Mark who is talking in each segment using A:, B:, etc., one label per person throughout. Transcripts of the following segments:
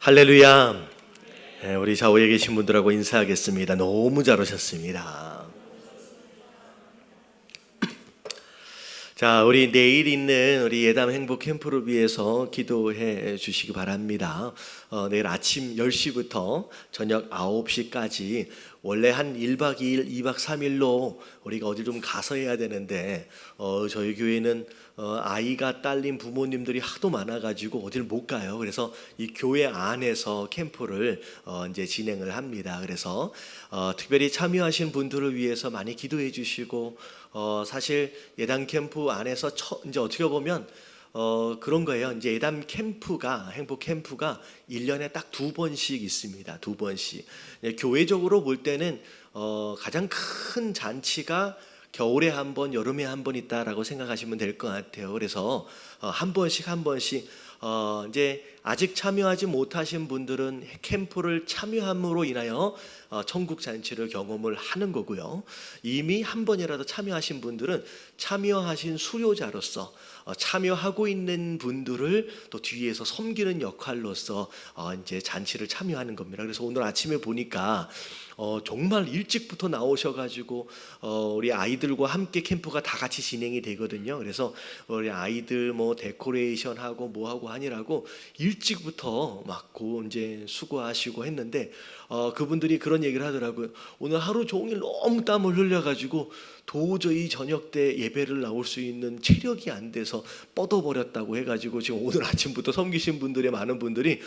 A: 할렐루야. 네, 우리 좌우에 계신 분들하고 인사하겠습니다. 너무 잘 오셨습니다. 자, 우리 내일 있는 우리 예담 행복 캠프를 위해서 기도해 주시기 바랍니다. 내일 아침 10시부터 저녁 9시까지 원래 한 1박 2일, 2박 3일로 우리가 어디 좀 가서 해야 되는데 저희 교회는 아이가 딸린 부모님들이 하도 많아가지고 어디를 못 가요. 그래서 이 교회 안에서 캠프를 이제 진행을 합니다. 그래서 특별히 참여하신 분들을 위해서 많이 기도해 주시고 사실 예담 캠프 안에서 이제 어떻게 보면 그런 거예요. 이제 예담 캠프가 행복 캠프가 1년에 딱 2번씩 있습니다. 2번씩. 교회적으로 볼 때는 가장 큰 잔치가 겨울에 한 번, 여름에 한 번 있다라고 생각하시면 될 것 같아요. 그래서 한 번씩 이제 아직 참여하지 못하신 분들은 캠프를 참여함으로 인하여 천국 잔치를 경험을 하는 거고요. 이미 한 번이라도 참여하신 분들은 참여하신 수료자로서 참여하고 있는 분들을 또 뒤에서 섬기는 역할로서 이제 잔치를 참여하는 겁니다. 그래서 오늘 아침에 보니까 정말 일찍부터 나오셔가지고 우리 아이들과 함께 캠프가 다 같이 진행이 되거든요. 그래서 우리 아이들 뭐 데코레이션 하고 뭐 하고 하니라고 일찍부터 막 이제 수고하시고 했는데 그분들이 그런 얘기를 하더라고요. 오늘 하루 종일 너무 땀을 흘려가지고 도저히 저녁 때 예배를 나올 수 있는 체력이 안 돼서 뻗어버렸다고 해가지고 지금 오늘 아침부터 섬기신 분들의 많은 분들이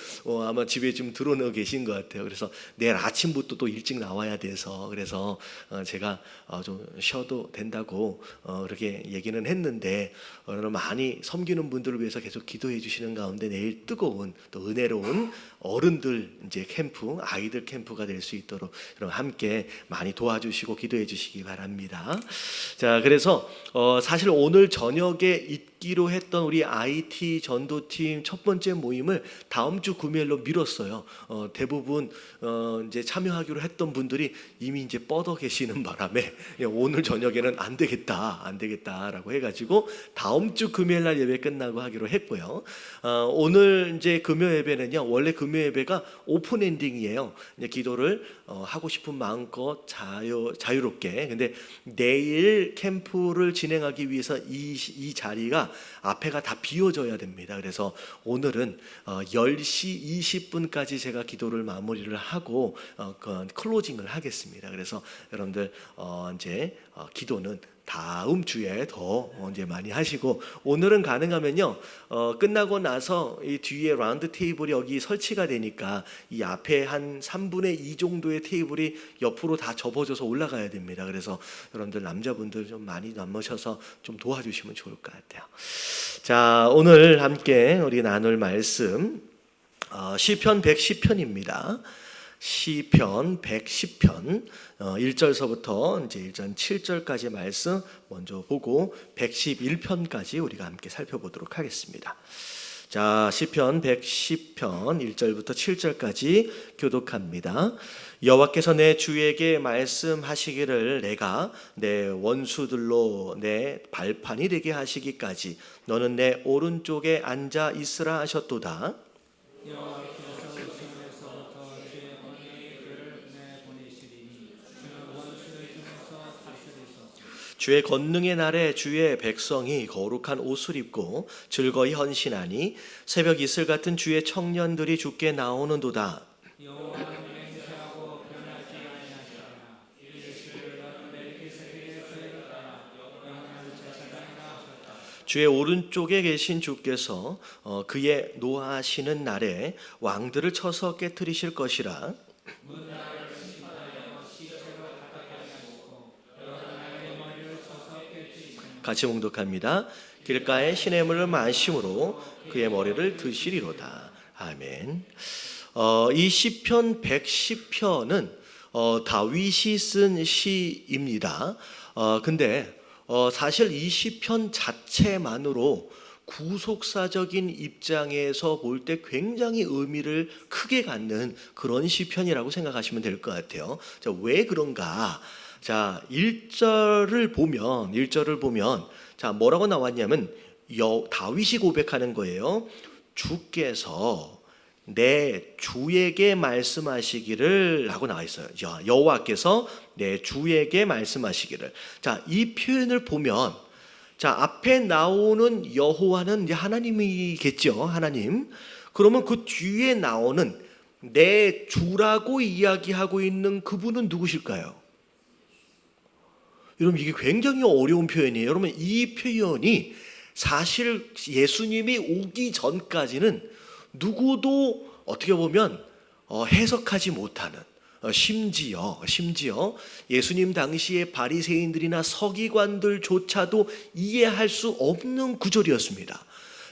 A: 아마 집에 좀 드러나 계신 것 같아요. 그래서 내일 아침부터 또 일찍 나와야 돼서 그래서 제가 좀 쉬어도 된다고 그렇게 얘기는 했는데 오늘 많이 섬기는 분들을 위해서 계속 기도해 주시는 가운데 내일 뜨거운 또 은혜로운 어른들 이제 캠프, 아이들 캠프가 될 수 있도록 여러분 함께 많이 도와주시고 기도해 주시기 바랍니다. 자, 그래서 사실 오늘 저녁에 있기로 했던 우리 IT 전도팀 첫 번째 모임을 다음 주 금요일로 미뤘어요. 대부분 이제 참여하기로 했던 분들이 이미 이제 뻗어 계시는 바람에 오늘 저녁에는 안 되겠다라고 해가지고 다음 주 금요일 날 예배 끝나고 하기로 했고요. 오늘 이제 금요 예배는요, 원래 금요 예배가 오픈 엔딩이에요. 이제 기도를 하고 싶은 마음껏 자유롭게. 근데 내일 캠프를 진행하기 위해서 이 자리가 앞에가 다 비워져야 됩니다. 그래서 오늘은 10시 20분까지 제가 기도를 마무리를 하고 클로징을 하겠습니다. 그래서 여러분들 이제 기도는 다음 주에 더 이제 많이 하시고 오늘은 가능하면요 끝나고 나서 이 뒤에 라운드 테이블이 여기 설치가 되니까 이 앞에 한 3분의 2 정도의 테이블이 옆으로 다 접어져서 올라가야 됩니다. 그래서 여러분들 남자분들 좀 많이 남으셔서 좀 도와주시면 좋을 것 같아요. 자, 오늘 함께 우리 나눌 말씀 시편 110편입니다. 시편 110편 1절서부터 이제 1절 7절까지 말씀 먼저 보고 111편까지 우리가 함께 살펴보도록 하겠습니다. 자, 시편 110편 1절부터 7절까지 교독합니다. 여호와께서 내 주에게 말씀하시기를 내가 내 원수들로 내 발판이 되게 하시기까지 너는 내 오른쪽에 앉아 있으라 하셨도다. 주의 권능의 날에 주의 백성이 거룩한 옷을 입고 즐거이 헌신하니 새벽 이슬 같은 주의 청년들이 주께 나오는도다. 주의 오른쪽에 계신 주께서 그의 노하시는 날에 왕들을 쳐서 깨트리실 것이라. 같이 봉독합니다. 길가에 시냇물을 마심으로 그의 머리를 드시리로다. 아멘. 이 시편 110편은 다윗이 쓴 시입니다. 근데 사실 이 시편 자체만으로 구속사적인 입장에서 볼 때 굉장히 의미를 크게 갖는 그런 시편이라고 생각하시면 될 것 같아요. 자, 왜 그런가? 자, 1절을 보면 자, 뭐라고 나왔냐면 다윗이 고백하는 거예요. 주께서 내 주에게 말씀하시기를 하고 나와 있어요. 여호와께서 내 주에게 말씀하시기를. 자, 이 표현을 보면 자, 앞에 나오는 여호와는 이제 하나님이겠죠. 하나님. 그러면 그 뒤에 나오는 내 주라고 이야기하고 있는 그분은 누구실까요? 여러분, 이게 굉장히 어려운 표현이에요. 여러분, 이 표현이 사실 예수님이 오기 전까지는 누구도 어떻게 보면 해석하지 못하는, 심지어 예수님 당시의 바리새인들이나 서기관들조차도 이해할 수 없는 구절이었습니다.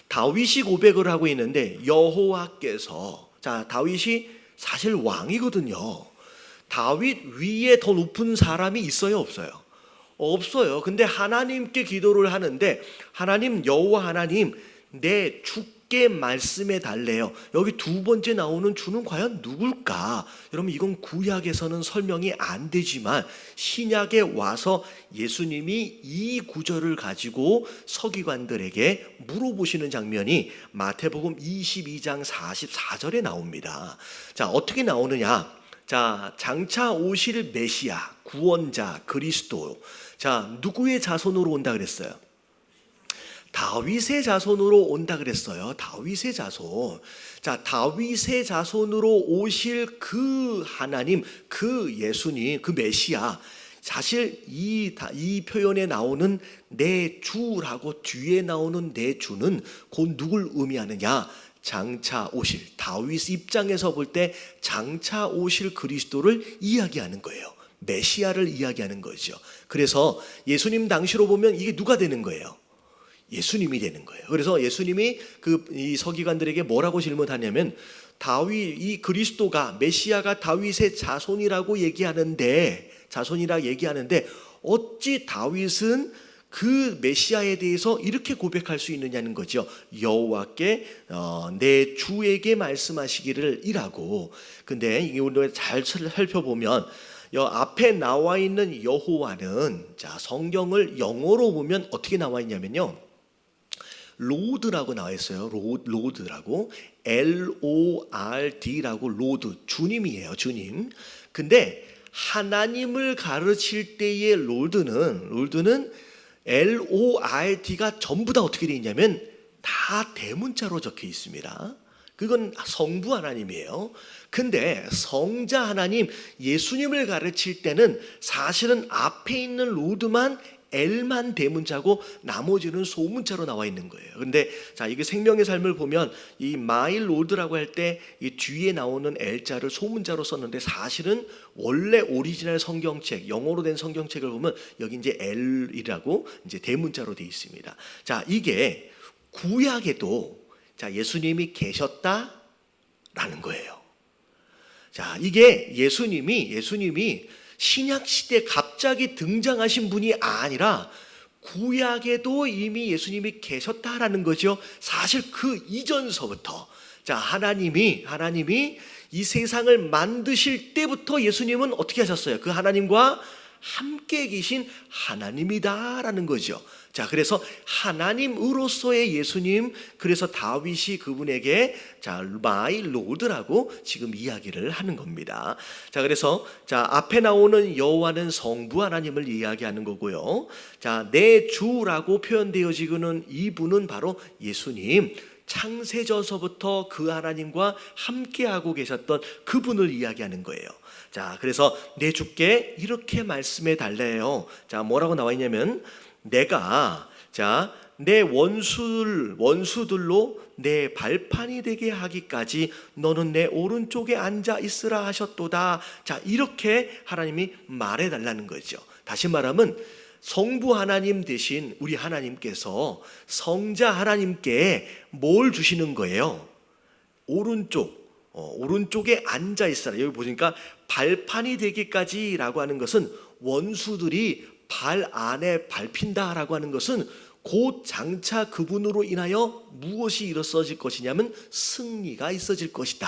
A: 다윗이 고백을 하고 있는데 여호와께서, 자, 다윗이 사실 왕이거든요. 다윗 위에 더 높은 사람이 있어요, 없어요? 없어요. 근데 하나님께 기도를 하는데 하나님, 여호와 하나님, 내 주께 말씀해 달래요. 여기 두 번째 나오는 주는 과연 누굴까? 여러분, 이건 구약에서는 설명이 안 되지만 신약에 와서 예수님이 이 구절을 가지고 서기관들에게 물어보시는 장면이 마태복음 22장 44절에 나옵니다. 자, 어떻게 나오느냐? 자, 장차 오실 메시아, 구원자, 그리스도. 자, 누구의 자손으로 온다 그랬어요? 다윗의 자손으로 온다 그랬어요. 다윗의 자손. 자, 다윗의 자손으로 오실 그 하나님, 그 예수님, 그 메시아. 사실 이 표현에 나오는 내 주라고 뒤에 나오는 내 주는 곧 누굴 의미하느냐? 장차 오실, 다윗 입장에서 볼 때 장차 오실 그리스도를 이야기하는 거예요. 메시아를 이야기하는 거죠. 그래서 예수님 당시로 보면 이게 누가 되는 거예요? 예수님이 되는 거예요. 그래서 예수님이 이 서기관들에게 뭐라고 질문하냐면, 다윗, 이 그리스도가, 메시아가 다윗의 자손이라고 얘기하는데, 어찌 다윗은 그 메시아에 대해서 이렇게 고백할 수 있느냐는 거죠. 여호와께 내 주에게 말씀하시기를 이라고. 근데 이게 우리가 잘 살펴보면 앞에 나와 있는 여호와는, 자, 성경을 영어로 보면 어떻게 나와 있냐면요, 로드라고 나와 있어요. 로드라고, LORD라고, 로드, 주님이에요, 주님. 근데 하나님을 가르칠 때의 로드는 LORD가 전부 다 어떻게 되어 있냐면 다 대문자로 적혀 있습니다. 그건 성부 하나님이에요. 근데 성자 하나님, 예수님을 가르칠 때는 사실은 앞에 있는 로드만, L만 대문자고 나머지는 소문자로 나와 있는 거예요. 근데 자, 이게 생명의 삶을 보면 이 my Lord라고 할 때 이 뒤에 나오는 L자를 소문자로 썼는데, 사실은 원래 오리지널 성경책, 영어로 된 성경책을 보면 여기 이제 L이라고 이제 대문자로 되어 있습니다. 자, 이게 구약에도 자, 예수님이 계셨다라는 거예요. 자, 이게 예수님이 신약 시대에 갑자기 등장하신 분이 아니라 구약에도 이미 예수님이 계셨다라는 거죠. 사실 그 이전서부터, 자, 하나님이 이 세상을 만드실 때부터 예수님은 어떻게 하셨어요? 그 하나님과 함께 계신 하나님이다라는 거죠. 자, 그래서 하나님으로서의 예수님, 그래서 다윗이 그분에게 자, my Lord라고 지금 이야기를 하는 겁니다. 자, 그래서 자, 앞에 나오는 여호와는 성부 하나님을 이야기하는 거고요. 자, 내 주라고 표현되어지고는 이분은 바로 예수님, 창세전서부터 그 하나님과 함께하고 계셨던 그분을 이야기하는 거예요. 자, 그래서 내 주께 이렇게 말씀해 달래요. 자, 뭐라고 나와 있냐면, 내가 자, 내 원수들로 내 발판이 되게 하기까지 너는 내 오른쪽에 앉아 있으라 하셨도다. 자, 이렇게 하나님이 말해 달라는 거죠. 다시 말하면 성부 하나님 대신 우리 하나님께서 성자 하나님께 뭘 주시는 거예요? 오른쪽에 앉아 있어라. 여기 보니까 발판이 되기까지라고 하는 것은 원수들이 발 안에 밟힌다라고 하는 것은 곧 장차 그분으로 인하여 무엇이 일어서질 것이냐면 승리가 있어질 것이다.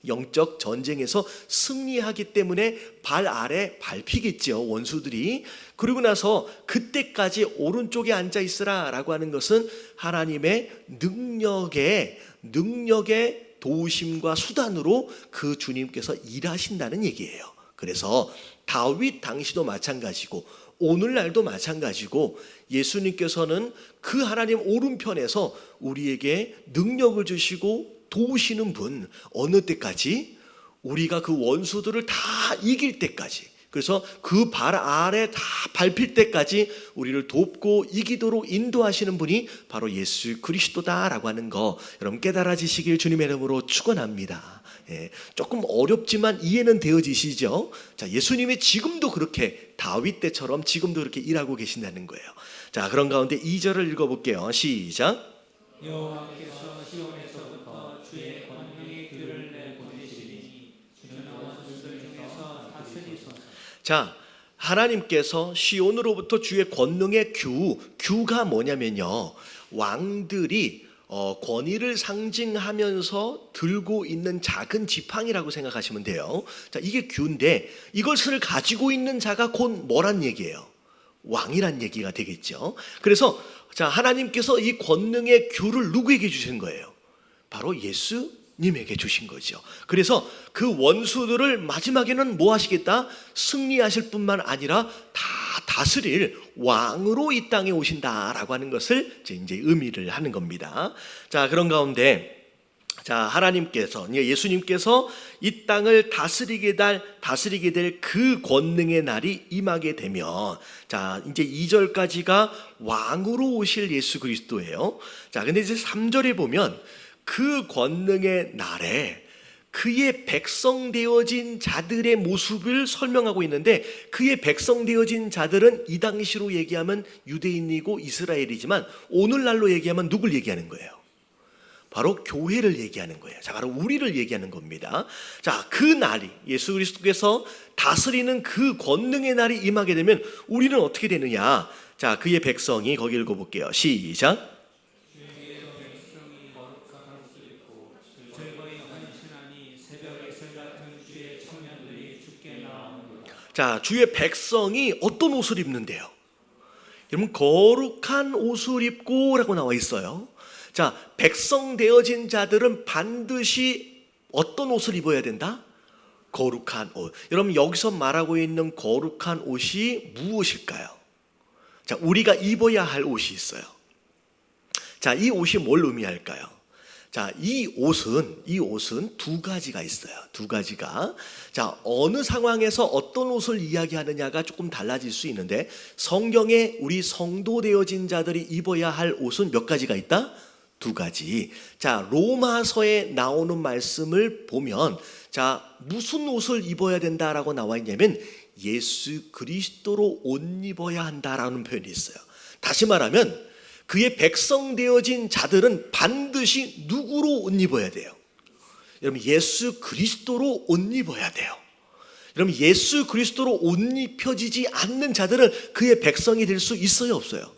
A: 영적 전쟁에서 승리하기 때문에 발 아래 밟히겠죠, 원수들이. 그리고 나서 그때까지 오른쪽에 앉아 있으라 라고 하는 것은 하나님의 능력의 도우심과 수단으로 그 주님께서 일하신다는 얘기예요. 그래서 다윗 당시도 마찬가지고 오늘날도 마찬가지고 예수님께서는 그 하나님 오른편에서 우리에게 능력을 주시고 도우시는 분, 어느 때까지? 우리가 그 원수들을 다 이길 때까지, 그래서 그 발 아래 다 밟힐 때까지 우리를 돕고 이기도록 인도하시는 분이 바로 예수 그리스도다라고 하는 거 여러분 깨달아지시길 주님의 이름으로 축원합니다. 조금 어렵지만 이해는 되어지시죠? 자, 예수님이 지금도 그렇게 다윗 때처럼 지금도 그렇게 일하고 계신다는 거예요. 자, 그런 가운데 2절을 읽어볼게요. 시작.
B: 여호와께서 시온에서부터 주의 권능의 귤을 내보내시리니 주는 원수들 중에서 다스리소서.
A: 자, 하나님께서 시온으로부터 주의 권능의 규가 뭐냐면요, 왕들이 권위를 상징하면서 들고 있는 작은 지팡이라고 생각하시면 돼요. 자, 이게 규인데 이것을 가지고 있는 자가 곧 뭐란 얘기예요? 왕이란 얘기가 되겠죠. 그래서 자, 하나님께서 이 권능의 규를 누구에게 주신 거예요? 바로 예수님에게 주신 거죠. 그래서 그 원수들을 마지막에는 뭐 하시겠다? 승리하실 뿐만 아니라 다 다스릴 왕으로 이 땅에 오신다라고 하는 것을 이제 의미를 하는 겁니다. 자, 그런 가운데 자, 하나님께서, 예수님께서 이 땅을 다스리게 될 그 권능의 날이 임하게 되면, 자, 이제 2절까지가 왕으로 오실 예수 그리스도예요. 자, 근데 이제 3절에 보면 그 권능의 날에 그의 백성 되어진 자들의 모습을 설명하고 있는데, 그의 백성 되어진 자들은 이 당시로 얘기하면 유대인이고 이스라엘이지만 오늘날로 얘기하면 누굴 얘기하는 거예요? 바로 교회를 얘기하는 거예요. 자, 바로 우리를 얘기하는 겁니다. 자, 그 날이 예수 그리스도께서 다스리는 그 권능의 날이 임하게 되면 우리는 어떻게 되느냐? 자, 그의 백성이, 거기 읽어볼게요. 시작. 자, 주의 백성이 어떤 옷을 입는데요? 여러분, 거룩한 옷을 입고 라고 나와 있어요. 자, 백성 되어진 자들은 반드시 어떤 옷을 입어야 된다? 거룩한 옷. 여러분, 여기서 말하고 있는 거룩한 옷이 무엇일까요? 자, 우리가 입어야 할 옷이 있어요. 자, 이 옷이 뭘 의미할까요? 자, 이 옷은 두 가지가 있어요. 두 가지가. 자, 어느 상황에서 어떤 옷을 이야기하느냐가 조금 달라질 수 있는데, 성경에 우리 성도 되어진 자들이 입어야 할 옷은 몇 가지가 있다? 두 가지. 자, 로마서에 나오는 말씀을 보면, 자, 무슨 옷을 입어야 된다라고 나와 있냐면 예수 그리스도로 옷 입어야 한다라는 표현이 있어요. 다시 말하면 그의 백성 되어진 자들은 반드시 누구로 옷 입어야 돼요? 여러분, 예수 그리스도로 옷 입어야 돼요. 여러분, 예수 그리스도로 옷 입혀지지 않는 자들은 그의 백성이 될 수 있어요, 없어요?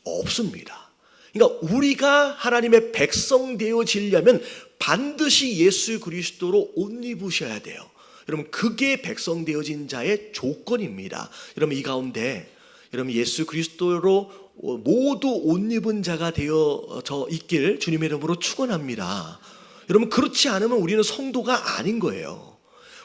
A: 없습니다. 그러니까 우리가 하나님의 백성 되어지려면 반드시 예수 그리스도로 옷 입으셔야 돼요. 여러분, 그게 백성 되어진 자의 조건입니다. 여러분, 이 가운데 여러분 예수 그리스도로 모두 옷 입은 자가 되어져 있길 주님의 이름으로 축원합니다. 여러분, 그렇지 않으면 우리는 성도가 아닌 거예요.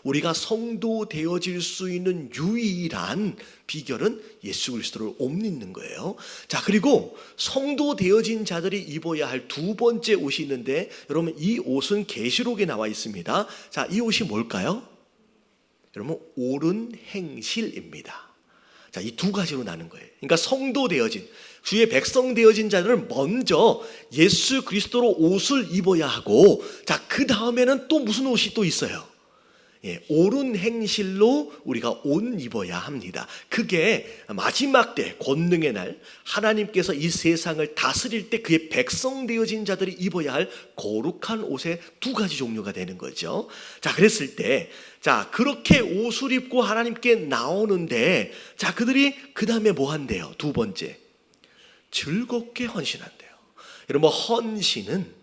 A: 우리가 성도 되어질 수 있는 유일한 비결은 예수 그리스도를 옷 입는 거예요. 자, 그리고 성도 되어진 자들이 입어야 할 두 번째 옷이 있는데, 여러분, 이 옷은 계시록에 나와 있습니다. 자, 이 옷이 뭘까요? 여러분, 옳은 행실입니다. 자, 이 두 가지로 나눈 거예요. 그러니까 성도 되어진, 주의 백성 되어진 자들은 먼저 예수 그리스도로 옷을 입어야 하고, 자, 그 다음에는 또 무슨 옷이 또 있어요? 옳은 행실로 우리가 옷 입어야 합니다. 그게 마지막 때 권능의 날 하나님께서 이 세상을 다스릴 때 그의 백성 되어진 자들이 입어야 할 거룩한 옷의 두 가지 종류가 되는 거죠. 자, 그랬을 때, 자, 그렇게 옷을 입고 하나님께 나오는데, 자, 그들이 그 다음에 뭐 한대요? 두 번째, 즐겁게 헌신한대요. 여러분, 헌신은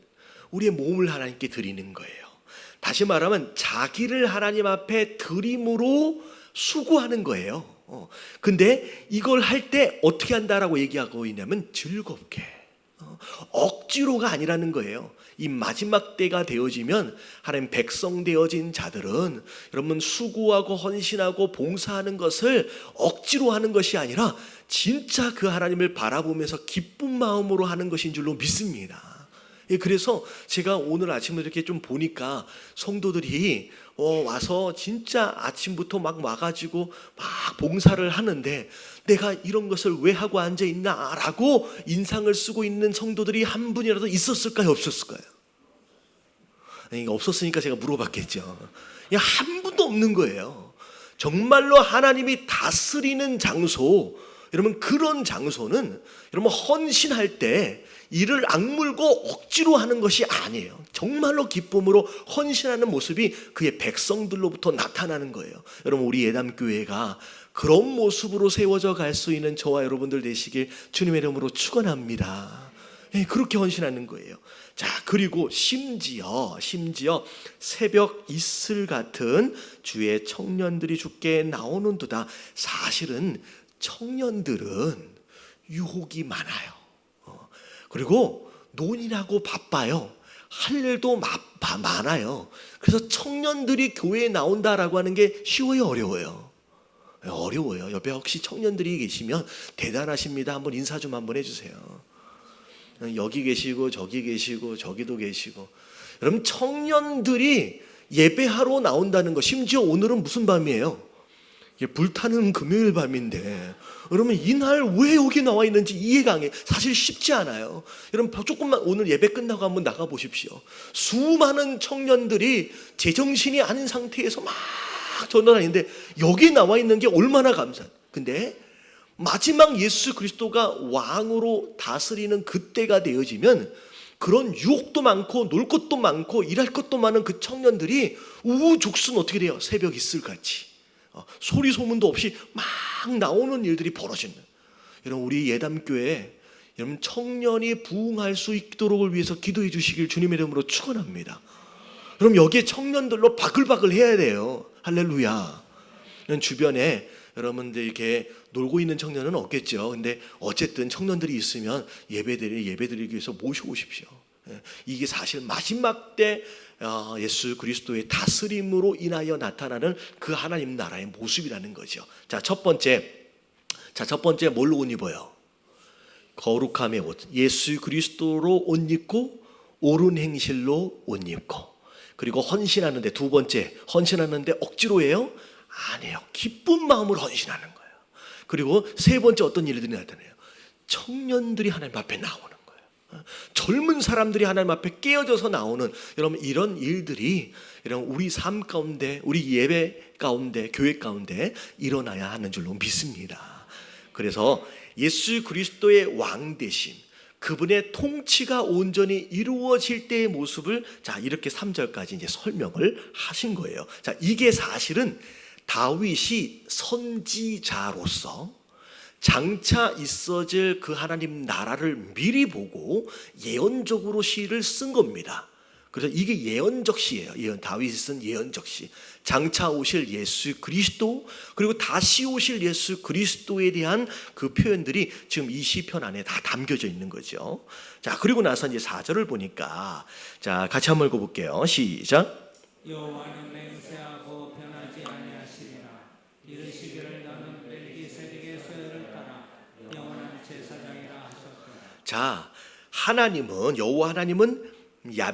A: 우리의 몸을 하나님께 드리는 거예요. 다시 말하면 자기를 하나님 앞에 드림으로 수고하는 거예요. 근데 이걸 할 때 어떻게 한다라고 얘기하고 있냐면 즐겁게. 억지로가 아니라는 거예요. 이 마지막 때가 되어지면 하나님 백성 되어진 자들은 여러분 수고하고 헌신하고 봉사하는 것을 억지로 하는 것이 아니라 진짜 그 하나님을 바라보면서 기쁜 마음으로 하는 것인 줄로 믿습니다. 그래서 제가 오늘 아침에 이렇게 좀 보니까 성도들이 와서 진짜 아침부터 막 와가지고 막 봉사를 하는데 내가 이런 것을 왜 하고 앉아있나 라고 인상을 쓰고 있는 성도들이 한 분이라도 있었을까요? 없었을까요? 아니, 없었으니까 제가 물어봤겠죠. 한 분도 없는 거예요. 정말로 하나님이 다스리는 장소, 여러분 그런 장소는 여러분 헌신할 때 이를 악물고 억지로 하는 것이 아니에요. 정말로 기쁨으로 헌신하는 모습이 그의 백성들로부터 나타나는 거예요. 여러분 우리 예담교회가 그런 모습으로 세워져 갈 수 있는 저와 여러분들 되시길 주님의 이름으로 축원합니다. 그렇게 헌신하는 거예요. 자, 그리고 심지어 새벽 이슬 같은 주의 청년들이 주께 나오는도다. 사실은 청년들은 유혹이 많아요. 그리고 논일하고 바빠요. 할 일도 많아요. 그래서 청년들이 교회에 나온다라고 하는 게 쉬워요, 어려워요? 어려워요. 옆에 혹시 청년들이 계시면 대단하십니다. 한번 인사 좀 한번 해주세요. 여기 계시고 저기 계시고 저기도 계시고. 여러분 청년들이 예배하러 나온다는 거, 심지어 오늘은 무슨 밤이에요? 불타는 금요일 밤인데 여러분 이날 왜 여기 나와 있는지 이해가 안 돼. 사실 쉽지 않아요. 여러분 조금만 오늘 예배 끝나고 한번 나가 보십시오. 수많은 청년들이 제정신이 아닌 상태에서 막 전화하는데 여기 나와 있는 게 얼마나 감사해요. 근데 마지막 예수 그리스도가 왕으로 다스리는 그때가 되어지면 그런 유혹도 많고 놀 것도 많고 일할 것도 많은 그 청년들이 우후죽순 어떻게 돼요? 새벽 이슬같이 소리 소문도 없이 막 나오는 일들이 벌어지는. 여러분 우리 예담교회 여러분 청년이 부흥할 수 있도록을 위해서 기도해 주시길 주님의 이름으로 축원합니다. 그럼 여기에 청년들로 바글바글 해야 돼요. 할렐루야. 주변에 여러분들 이렇게 놀고 있는 청년은 없겠죠. 근데 어쨌든 청년들이 있으면 예배드리기 위해서 모셔오십시오. 이게 사실 마지막 때 예수 그리스도의 다스림으로 인하여 나타나는 그 하나님 나라의 모습이라는 거죠. 자, 첫 번째 뭘로 옷 입어요? 거룩함의 옷. 예수 그리스도로 옷 입고 옳은 행실로 옷 입고. 그리고 헌신하는데 두 번째, 헌신하는데 억지로 해요? 아니에요. 기쁜 마음으로 헌신하는 거예요. 그리고 세 번째 어떤 일들이 나타나요? 청년들이 하나님 앞에 나오는 거예요. 젊은 사람들이 하나님 앞에 깨어져서 나오는 여러분 이런 일들이 여러분 우리 삶 가운데, 우리 예배 가운데, 교회 가운데 일어나야 하는 줄로 믿습니다. 그래서 예수 그리스도의 왕 되심, 그분의 통치가 온전히 이루어질 때의 모습을 자 이렇게 3절까지 이제 설명을 하신 거예요. 자, 이게 사실은 다윗이 선지자로서 장차 있어질 그 하나님 나라를 미리 보고 예언적으로 시를 쓴 겁니다. 그래서 이게 예언적 시예요. 다윗이 쓴 예언적 시. 장차 오실 예수 그리스도, 그리고 다시 오실 예수 그리스도에 대한 그 표현들이 지금 이 시편 안에 다 담겨져 있는 거죠. 자, 그리고 나서 이제 4절을 보니까 자, 같이 한번 읽어볼게요. 시작.
B: 여호와는 맹세하고 변하지 아니하시리라. 이르시기를 너는 멜기세덱의 서열을 따라 영원한 제사장이라 하셨도다.
A: 자, 하나님은 여호와 하나님은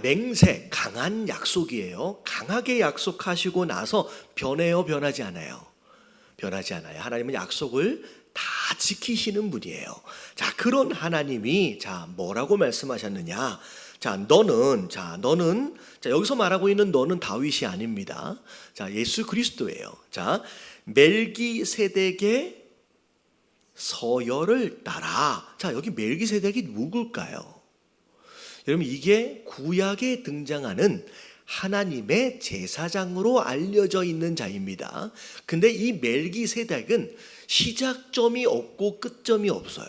A: 맹세, 강한 약속이에요. 강하게 약속하시고 나서 변해요, 변하지 않아요? 변하지 않아요. 하나님은 약속을 다 지키시는 분이에요. 자, 그런 하나님이 자 뭐라고 말씀하셨느냐? 너는 여기서 말하고 있는 너는 다윗이 아닙니다. 자, 예수 그리스도예요. 자, 멜기세덱의 서열을 따라. 자, 여기 멜기세덱이 누굴까요? 여러분 이게 구약에 등장하는 하나님의 제사장으로 알려져 있는 자입니다. 근데 이 멜기세덱은 시작점이 없고 끝점이 없어요.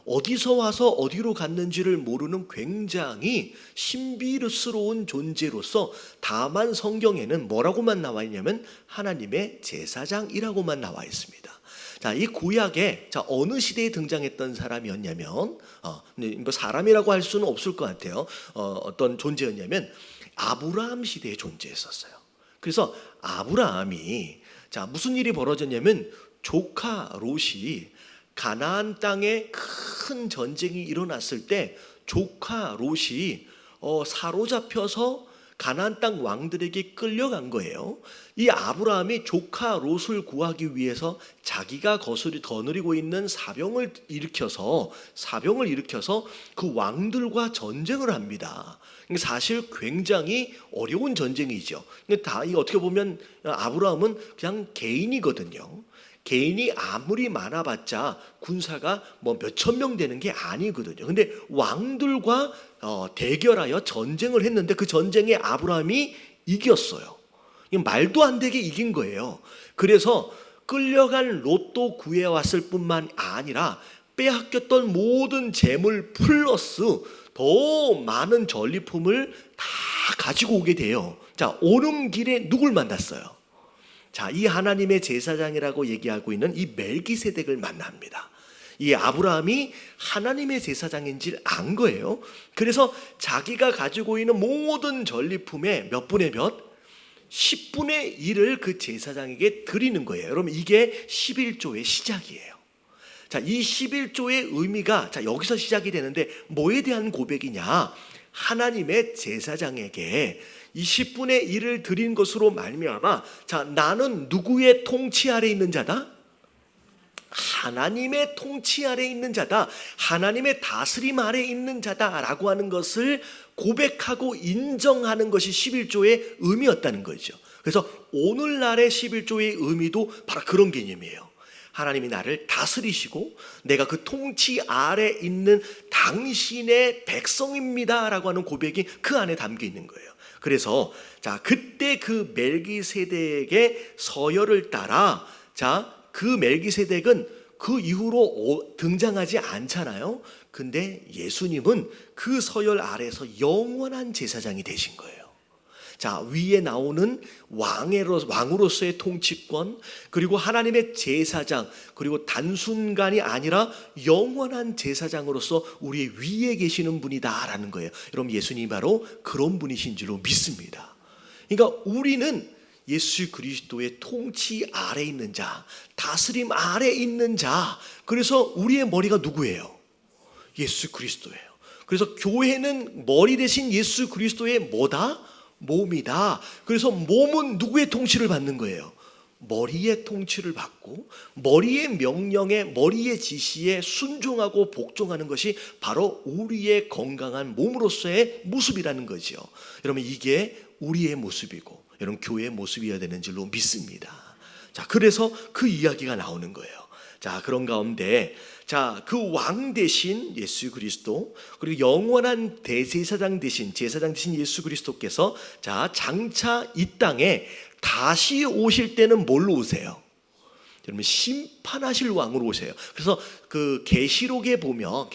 A: 어디서 와서 어디로 갔는지를 모르는 굉장히 신비스러운 존재로서 다만 성경에는 뭐라고만 나와 있냐면 하나님의 제사장이라고만 나와 있습니다. 자, 이 구약에 어느 시대에 등장했던 사람이었냐면 뭐 사람이라고 할 수는 없을 것 같아요. 어떤 존재였냐면 아브라함 시대에 존재했었어요. 그래서 아브라함이 무슨 일이 벌어졌냐면 조카 롯이 가나안 땅에 큰 전쟁이 일어났을 때 조카 롯이 사로잡혀서 가나안 땅 왕들에게 끌려간 거예요. 이 아브라함이 조카 롯을 구하기 위해서 자기가 거느리고 있는 사병을 일으켜서 그 왕들과 전쟁을 합니다. 사실 굉장히 어려운 전쟁이죠. 근데 어떻게 보면 아브라함은 그냥 개인이거든요. 개인이 아무리 많아봤자 군사가 뭐 몇천 명 되는 게 아니거든요. 근데 왕들과 대결하여 전쟁을 했는데 그 전쟁에 아브라함이 이겼어요. 말도 안 되게 이긴 거예요. 그래서 끌려간 롯도 구해왔을 뿐만 아니라 빼앗겼던 모든 재물 플러스 더 많은 전리품을 다 가지고 오게 돼요. 오는 길에 누굴 만났어요? 이 하나님의 제사장이라고 얘기하고 있는 이 멜기세덱을 만납니다. 이 아브라함이 하나님의 제사장인 줄 안 거예요. 그래서 자기가 가지고 있는 모든 전리품의 몇 분의 몇? 10분의 1을 그 제사장에게 드리는 거예요. 여러분, 이게 11조의 시작이에요. 이 11조의 의미가 여기서 시작이 되는데 뭐에 대한 고백이냐? 하나님의 제사장에게 이 10분의 1을 드린 것으로 말미암아 나는 누구의 통치 아래 있는 자다? 하나님의 통치 아래 있는 자다. 하나님의 다스림 아래 있는 자다라고 하는 것을 고백하고 인정하는 것이 11조의 의미였다는 거죠. 그래서 오늘날의 11조의 의미도 바로 그런 개념이에요. 하나님이 나를 다스리시고 내가 그 통치 아래 있는 당신의 백성입니다 라고 하는 고백이 그 안에 담겨 있는 거예요. 그래서 그때 그 멜기세덱의 서열을 따라 그 멜기세덱은 그 이후로 등장하지 않잖아요. 근데 예수님은 그 서열 아래에서 영원한 제사장이 되신 거예요. 위에 나오는 왕으로서의 통치권, 그리고 하나님의 제사장, 그리고 단순간이 아니라 영원한 제사장으로서 우리 위에 계시는 분이다라는 거예요. 여러분, 예수님이 바로 그런 분이신 줄로 믿습니다. 그러니까 우리는 예수 그리스도의 통치 아래 있는 자, 다스림 아래 있는 자. 그래서 우리의 머리가 누구예요? 예수 그리스도예요. 그래서 교회는 머리 대신 예수 그리스도의 뭐다? 몸이다. 그래서 몸은 누구의 통치를 받는 거예요? 머리의 통치를 받고 머리의 명령에, 머리의 지시에 순종하고 복종하는 것이 바로 우리의 건강한 몸으로서의 모습이라는 거죠. 여러분, 이게 우리의 모습이고 여러분 교회의 모습이어야 되는 줄로 믿습니다. 그래서 그 이야기가 나오는 거예요. 그런 가운데 그 왕 대신 예수 그리스도, 그리고 영원한 대제사장 대신 예수 그리스도께서 장차 이 땅에 다시 오실 때는 뭘로 오세요? 여러분, 심판하실 왕으로 오세요. 그래서 그 계시록에 보면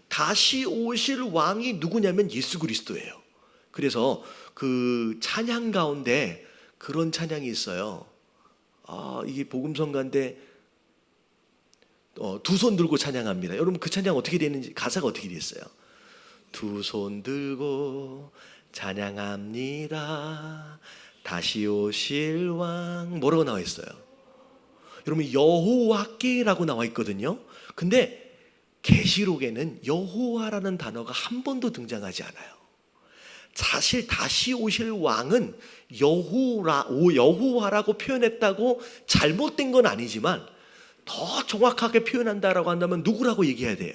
A: 다시 오실 왕이 누구냐면 예수 그리스도예요. 그래서 그 찬양 가운데 그런 찬양이 있어요. 이게 복음성가인데 두 손 들고 찬양합니다. 여러분, 그 찬양 어떻게 되는지, 가사가 어떻게 됐어요? 두 손 들고 찬양합니다. 다시 오실 왕. 뭐라고 나와 있어요? 여러분, 여호와께라고 나와 있거든요. 근데 계시록에는 여호와라는 단어가 한 번도 등장하지 않아요. 사실 다시 오실 왕은 여호와라고 표현했다고 잘못된 건 아니지만 더 정확하게 표현한다라고 한다면 누구라고 얘기해야 돼요?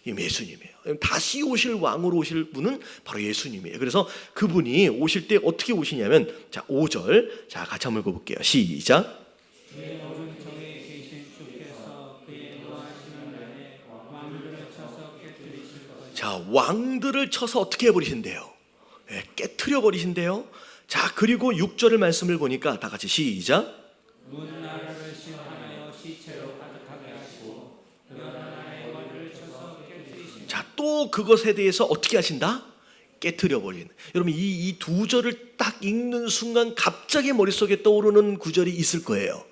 A: 예수님이에요. 다시 오실 왕으로 오실 분은 바로 예수님이에요. 그래서 그분이 오실 때 어떻게 오시냐면 5절 같이 한번 읽어볼게요. 시작.
B: 그의 오른쪽에 계신 주께서 그의 노하시는 날에 왕들을 쳐서 깨뜨리실 것이다.
A: 왕들을 쳐서 어떻게 해버리신대요? 깨트려 버리신대요. 그리고 6절의 말씀을 보니까 다 같이 시작.
B: 문나라를 심판하여 시체로 가득하게 하시고 여러 나라의 머리를 쳐서 깨뜨리신다.
A: 또 그것에 대해서 어떻게 하신다? 깨트려 버리는. 여러분, 이 두 절을 딱 읽는 순간 갑자기 머릿속에 떠오르는 구절이 있을 거예요.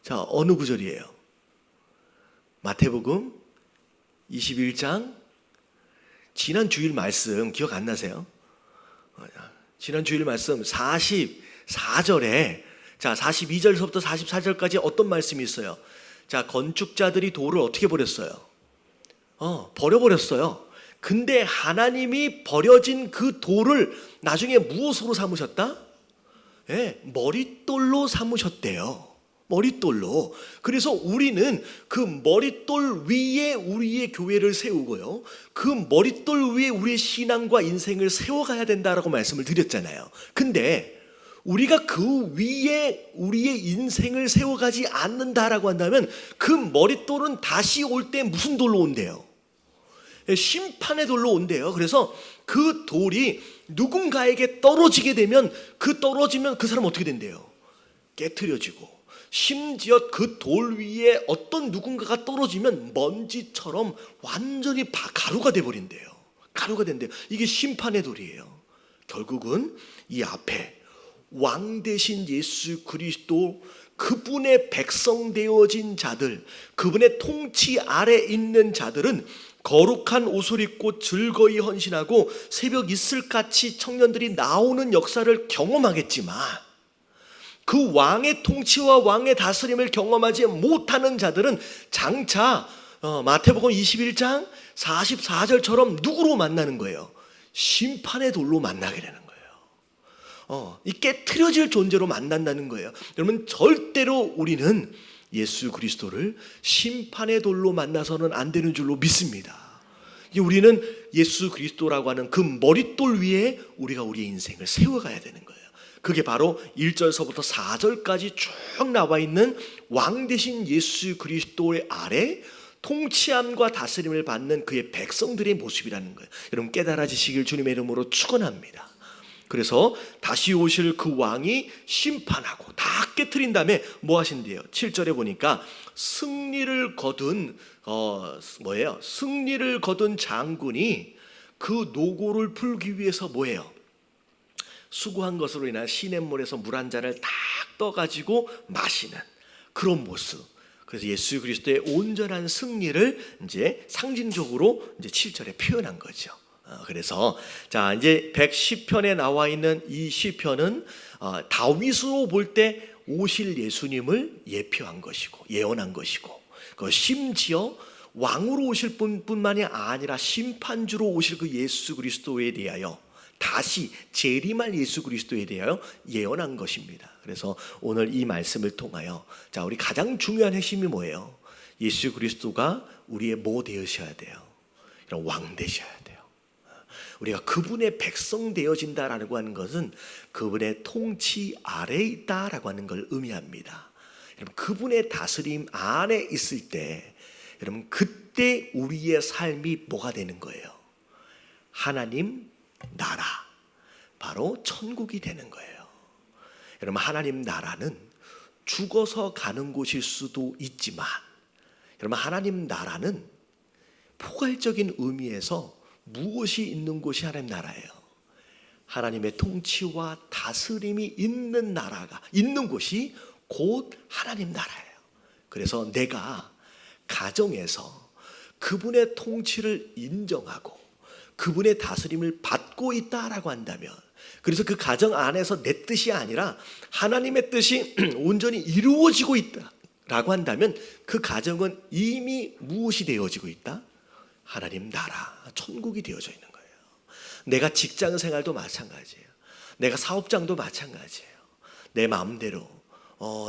A: 자, 어느 구절이에요? 마태복음 21장. 지난 주일 말씀 기억 안 나세요? 지난 주일 말씀 44절에, 자, 42절서부터 44절까지 어떤 말씀이 있어요? 자, 건축자들이 돌을 어떻게 버렸어요? 버려버렸어요. 근데 하나님이 버려진 그 돌을 나중에 무엇으로 삼으셨다? 머릿돌로 삼으셨대요. 머릿돌로. 그래서 우리는 그 머릿돌 위에 우리의 교회를 세우고요, 그 머릿돌 위에 우리의 신앙과 인생을 세워가야 된다라고 말씀을 드렸잖아요. 근데 우리가 그 위에 우리의 인생을 세워가지 않는다라고 한다면 그 머릿돌은 다시 올 때 무슨 돌로 온대요? 심판의 돌로 온대요. 그래서 그 돌이 누군가에게 떨어지게 되면, 떨어지면 그 사람 어떻게 된대요? 깨트려지고, 심지어 그 돌 위에 어떤 누군가가 떨어지면 먼지처럼 완전히 가루가 돼버린대요. 가루가 된대요. 이게 심판의 돌이에요. 결국은 이 앞에 왕 대신 예수 그리스도, 그분의 백성 되어진 자들, 그분의 통치 아래 있는 자들은 거룩한 옷을 입고 즐거이 헌신하고 새벽 이슬같이 청년들이 나오는 역사를 경험하겠지만, 그 왕의 통치와 왕의 다스림을 경험하지 못하는 자들은 장차 마태복음 21장 44절처럼 누구로 만나는 거예요? 심판의 돌로 만나게 되는 거예요. 이 깨트려질 존재로 만난다는 거예요. 여러분, 절대로 우리는 예수 그리스도를 심판의 돌로 만나서는 안 되는 줄로 믿습니다. 우리는 예수 그리스도라고 하는 그 머릿돌 위에 우리가 우리의 인생을 세워가야 되는 거예요. 그게 바로 1절서부터 4절까지 쭉 나와 있는 왕 대신 예수 그리스도의 아래 통치함과 다스림을 받는 그의 백성들의 모습이라는 거예요. 여러분, 깨달아지시길 주님의 이름으로 축원합니다. 그래서 다시 오실 그 왕이 심판하고 다 깨트린 다음에 뭐 하신대요? 7절에 보니까 승리를 거둔 승리를 거둔 장군이 그 노고를 풀기 위해서 뭐예요? 수고한 것으로 인한 시냇물에서 물 한 잔을 딱 떠가지고 마시는 그런 모습. 그래서 예수 그리스도의 온전한 승리를 이제 상징적으로 이제 7절에 표현한 거죠. 그래서 자, 이제 110편에 나와 있는 이 시편은 다윗으로 볼 때 오실 예수님을 예표한 것이고 예언한 것이고, 심지어 왕으로 오실 뿐만이 아니라 심판주로 오실 그 예수 그리스도에 대하여, 다시 재림할 예수 그리스도에 대하여 예언한 것입니다. 그래서 오늘 이 말씀을 통하여, 자, 우리 가장 중요한 핵심이 뭐예요? 예수 그리스도가 우리의 뭐 되셔야 돼요? 이런 왕 되셔야 돼요. 우리가 그분의 백성 되어진다라고 하는 것은 그분의 통치 아래에 있다라고 하는 걸 의미합니다. 여러분, 그분의 다스림 안에 있을 때, 여러분, 그때 우리의 삶이 뭐가 되는 거예요? 하나님 나라, 바로 천국이 되는 거예요. 여러분, 하나님 나라는 죽어서 가는 곳일 수도 있지만, 여러분, 하나님 나라는 포괄적인 의미에서 무엇이 있는 곳이 하나님 나라예요? 하나님의 통치와 다스림이 있는 나라가 있는 곳이 곧 하나님 나라예요. 그래서 내가 가정에서 그분의 통치를 인정하고 그분의 다스림을 받고 있다라고 한다면, 그래서 그 가정 안에서 내 뜻이 아니라 하나님의 뜻이 온전히 이루어지고 있다라고 한다면, 그 가정은 이미 무엇이 되어지고 있다? 하나님 나라, 천국이 되어져 있는 거예요. 내가 직장 생활도 마찬가지예요. 내가 사업장도 마찬가지예요. 내 마음대로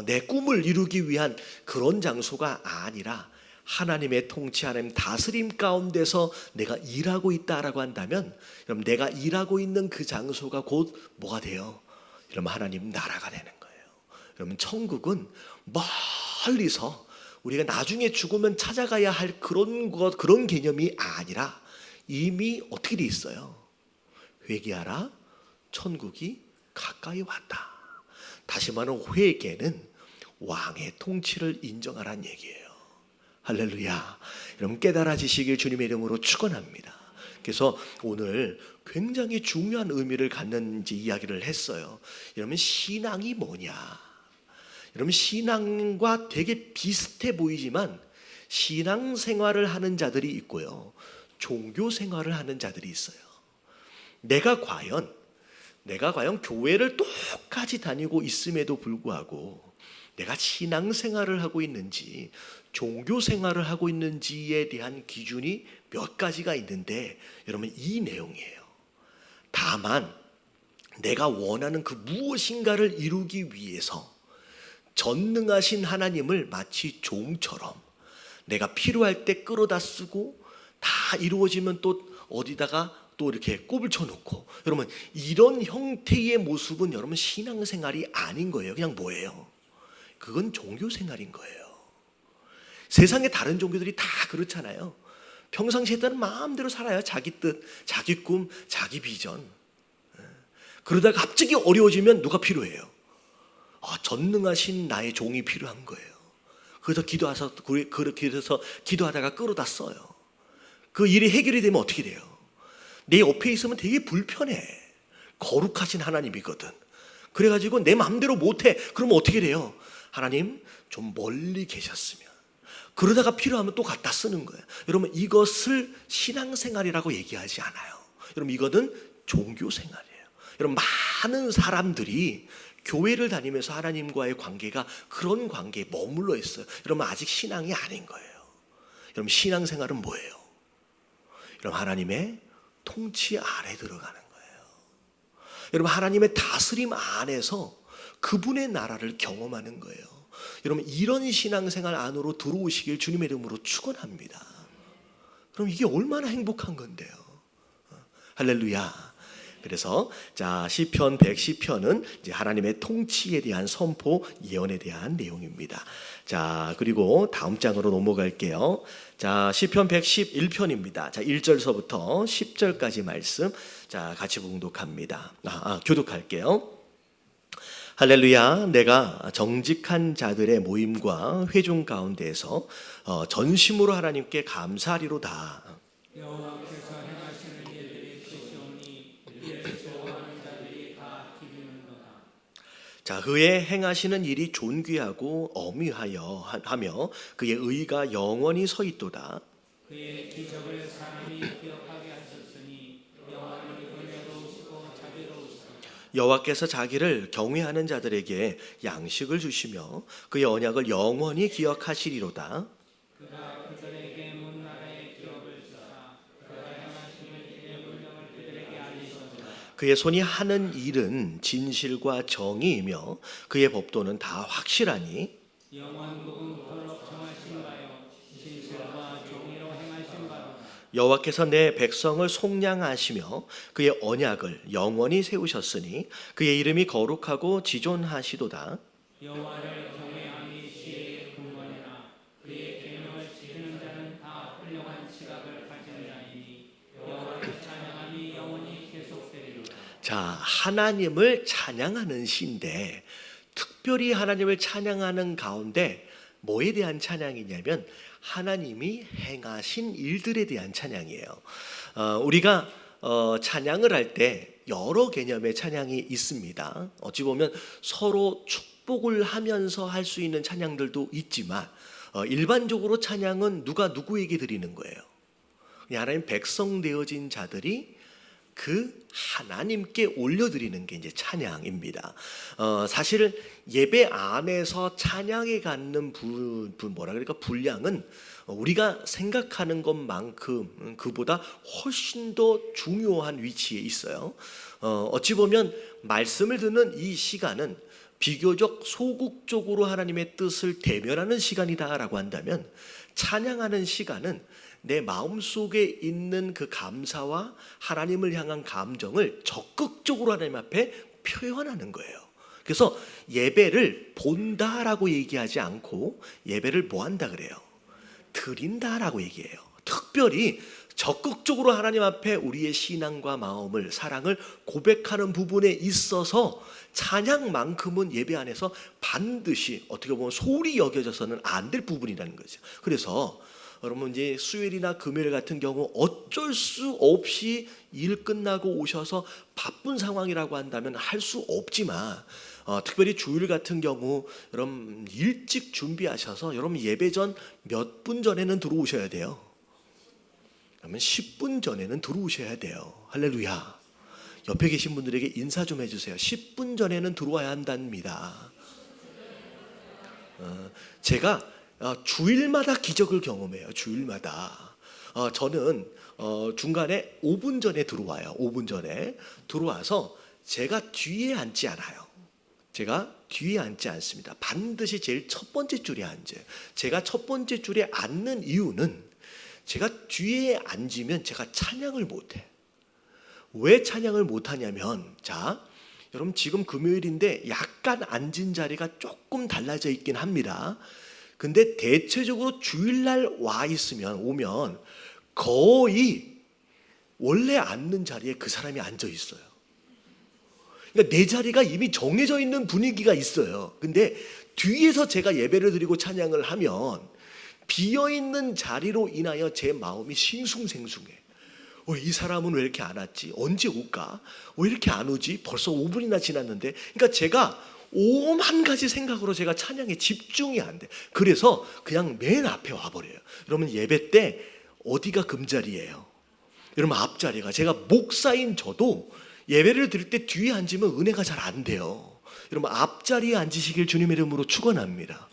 A: 내 꿈을 이루기 위한 그런 장소가 아니라 하나님의 통치, 하나님 다스림 가운데서 내가 일하고 있다라고 한다면, 여러분, 내가 일하고 있는 그 장소가 곧 뭐가 돼요? 여러분, 하나님 나라가 되는 거예요. 여러분, 천국은 멀리서 우리가 나중에 죽으면 찾아가야 할 그런 개념이 아니라 이미 어떻게 돼 있어요? 회개하라, 천국이 가까이 왔다. 다시 말하면 회개는 왕의 통치를 인정하라는 얘기예요. 할렐루야. 여러분, 깨달아지시길 주님의 이름으로 축원합니다. 그래서 오늘 굉장히 중요한 의미를 갖는 이야기를 했어요. 여러분, 신앙이 뭐냐? 여러분 신앙과 되게 비슷해 보이지만 신앙생활을 하는 자들이 있고요, 종교 생활을 하는 자들이 있어요. 내가 과연 교회를 똑같이 다니고 있음에도 불구하고 내가 신앙생활을 하고 있는지 종교생활을 하고 있는지에 대한 기준이 몇 가지가 있는데, 여러분 이 내용이에요. 다만 내가 원하는 그 무엇인가를 이루기 위해서 전능하신 하나님을 마치 종처럼 내가 필요할 때 끌어다 쓰고 다 이루어지면 또 어디다가 또 이렇게 꼽을 쳐놓고, 여러분 이런 형태의 모습은 여러분 신앙생활이 아닌 거예요. 그냥 뭐예요? 그건 종교생활인 거예요. 세상의 다른 종교들이 다 그렇잖아요. 평상시에 따른 마음대로 살아요. 자기 뜻, 자기 꿈, 자기 비전. 그러다가 갑자기 어려워지면 누가 필요해요? 전능하신 나의 종이 필요한 거예요. 그래서 기도하다가 끌어다 써요. 그 일이 해결이 되면 어떻게 돼요? 내 옆에 있으면 되게 불편해. 거룩하신 하나님이거든. 그래가지고 내 마음대로 못해. 그러면 어떻게 돼요? 하나님 좀 멀리 계셨으면. 그러다가 필요하면 또 갖다 쓰는 거예요. 여러분 이것을 신앙생활이라고 얘기하지 않아요. 여러분 이거는 종교생활이에요. 여러분 많은 사람들이 교회를 다니면서 하나님과의 관계가 그런 관계에 머물러 있어요. 여러분 아직 신앙이 아닌 거예요. 여러분 신앙생활은 뭐예요? 여러분 하나님의 통치 아래 들어가는 거예요. 여러분 하나님의 다스림 안에서 그분의 나라를 경험하는 거예요. 여러분 이런 신앙생활 안으로 들어오시길 주님의 이름으로 축원합니다. 그럼 이게 얼마나 행복한 건데요. 할렐루야. 그래서 자 시편 110편은 이제 하나님의 통치에 대한 선포, 예언에 대한 내용입니다. 자 그리고 다음 장으로 넘어갈게요. 자 시편 111편입니다. 자 1절서부터 10절까지 말씀 자 같이 봉독합니다. 교독할게요. 할렐루야. 내가 정직한 자들의 모임과 회중 가운데에서 전심으로 하나님께 감사하리로다.
B: 여호와께서 행하시는 일들이 크시오니 이를 좋아하는 자들이 다 기리는도다.
A: 자 그의 행하시는 일이 존귀하고 어미하여 그의 의가 영원히 서 있도다.
B: 그의 기적을 사람이 기억하게 하셨으니 여호와는 은혜로우시고 자비로우시고
A: 여호와께서 자기를 경외하는 자들에게 양식을 주시며 그의 언약을 영원히 기억하시리로다.
B: 그가 그들에게 문나라의 기업을 주사 그가 행하시는 일의 물령을 그들에게 알리셨도다.
A: 그의 손이 하는 일은 진실과 정의이며 그의 법도는 다 확실하니
B: 영원 무궁토록 정하신 바요 진실과 정의로 행하신 바로다.
A: 여호와께서 내 백성을 속량하시며 그의 언약을 영원히 세우셨으니 그의 이름이 거룩하고 지존하시도다.
B: 여호와를 경외함이 지혜의 근본이나 그의 계명을 지키는 자는 다 훌륭한 지각을 가진 자이니 여호와를 찬양함이 영원히 계속되리로다.
A: 자 하나님을 찬양하는 시인데 특별히 하나님을 찬양하는 가운데 뭐에 대한 찬양이냐면 하나님이 행하신 일들에 대한 찬양이에요. 우리가 찬양을 할 때 여러 개념의 찬양이 있습니다. 어찌 보면 서로 축복을 하면서 할 수 있는 찬양들도 있지만 일반적으로 찬양은 누가 누구에게 드리는 거예요? 하나님 백성 되어진 자들이 그 하나님께 올려드리는 게 이제 찬양입니다. 사실 예배 안에서 찬양에 갖는 분량은 우리가 생각하는 것만큼 그보다 훨씬 더 중요한 위치에 있어요. 어찌 보면 말씀을 듣는 이 시간은 비교적 소극적으로 하나님의 뜻을 대면하는 시간이다라고 한다면, 찬양하는 시간은 내 마음속에 있는 그 감사와 하나님을 향한 감정을 적극적으로 하나님 앞에 표현하는 거예요. 그래서 예배를 본다라고 얘기하지 않고 예배를 뭐 한다 그래요? 드린다라고 얘기해요. 특별히 적극적으로 하나님 앞에 우리의 신앙과 마음을, 사랑을 고백하는 부분에 있어서 찬양만큼은 예배 안에서 반드시 어떻게 보면 소홀히 여겨져서는 안 될 부분이라는 거죠. 그래서 여러분 이제 수요일이나 금요일 같은 경우 어쩔 수 없이 일 끝나고 오셔서 바쁜 상황이라고 한다면 할 수 없지만 특별히 주일 같은 경우 여러분 일찍 준비하셔서 여러분 예배 전 몇 분 전에는 들어오셔야 돼요. 그러면 10분 전에는 들어오셔야 돼요. 할렐루야. 옆에 계신 분들에게 인사 좀 해주세요. 10분 전에는 들어와야 한답니다. 제가 주일마다 기적을 경험해요. 주일마다. 저는 중간에 5분 전에 들어와요. 5분 전에 들어와서 제가 뒤에 앉지 않아요. 제가 뒤에 앉지 않습니다. 반드시 제일 첫 번째 줄에 앉아요. 제가 첫 번째 줄에 앉는 이유는 제가 뒤에 앉으면 제가 찬양을 못해. 왜 찬양을 못하냐면, 자, 여러분 지금 금요일인데 약간 앉은 자리가 조금 달라져 있긴 합니다. 근데 대체적으로 주일날 오면 거의 원래 앉는 자리에 그 사람이 앉아 있어요. 그러니까 내 자리가 이미 정해져 있는 분위기가 있어요. 근데 뒤에서 제가 예배를 드리고 찬양을 하면 비어있는 자리로 인하여 제 마음이 싱숭생숭해. 이 사람은 왜 이렇게 안 왔지? 언제 올까? 왜 이렇게 안 오지? 벌써 5분이나 지났는데. 그러니까 제가 오만 가지 생각으로 제가 찬양에 집중이 안 돼. 그래서 그냥 맨 앞에 와버려요. 여러분 예배 때 어디가 금자리예요? 여러분 앞자리가. 제가 목사인 저도 예배를 드릴 때 뒤에 앉으면 은혜가 잘 안 돼요. 여러분 앞자리에 앉으시길 주님의 이름으로 축원합니다.